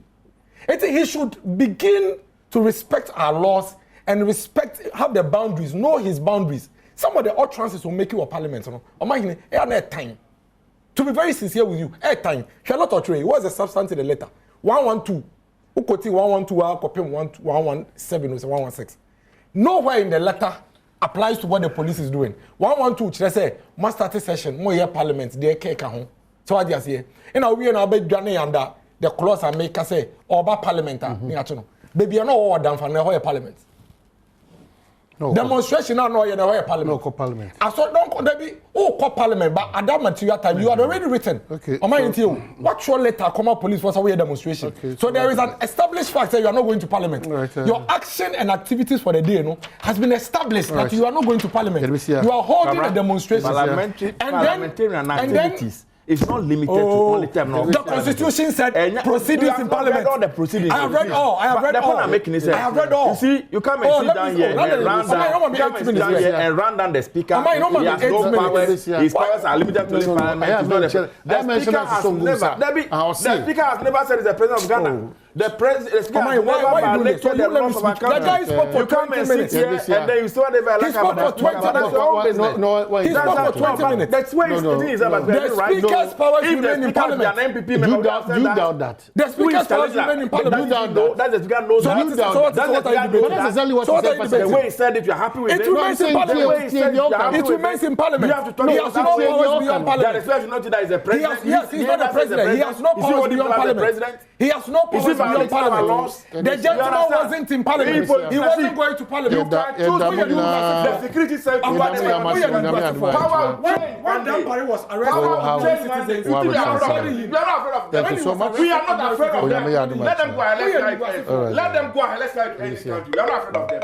He should begin to respect our laws and have the boundaries, know his boundaries. Some of the utterances will make you a Parliament. Time. To be very sincere with you, time. Charlotte Otrey, what's the substance in the letter? 112. Ukoti 112 copy 117 or 116. Nowhere in the letter applies to what the police is doing. 112 they say must start a session more year parliament they cake home. So what you say? And now we are now be journey under the clause and make us say about parliament. Baby, you know all done for the parliament. No, demonstration now no you know parliament. No parliament. I saw don't there be parliament but at that material time you had already written. Okay. What your letter come out police force away demonstration. Okay, so there is an established fact that you are not going to parliament. Right, your action and activities for the day has been established that you are not going to parliament. You are holding a demonstration. Parliamentarian activities. It's not limited to only term. The Constitution said proceedings in Parliament. Read all the proceedings. I have read all. I have read all. I have read all. You see, you come and sit down here and run down the speaker. He has no powers. His powers are limited to the Parliament. The speaker has never said he's the president of Ghana. The speaker has never violated the laws of our country. The guy spoke for 20 minutes. And then you still never he spoke for 20 minutes. He spoke for 20 minutes. That's where he's the speaker's powers remain in Parliament. You doubt that. The speaker's powers remain in Parliament. You doubt that. That's the speaker knows that. That's exactly what he said. The way he said it, you're happy with it. It remains in Parliament. It remains in Parliament. You have to talk he has no powers beyond Parliament. That is not that he's a president. Yes, he's not the president. He has no powers beyond Parliament. He has no powers beyond Parliament. The gentleman wasn't in Parliament. He wasn't going to Parliament. The security service. When Dampare was arrested, thank you so much. We are not afraid of them. Let them go ahead. Let's try to end this country. We are not afraid of them.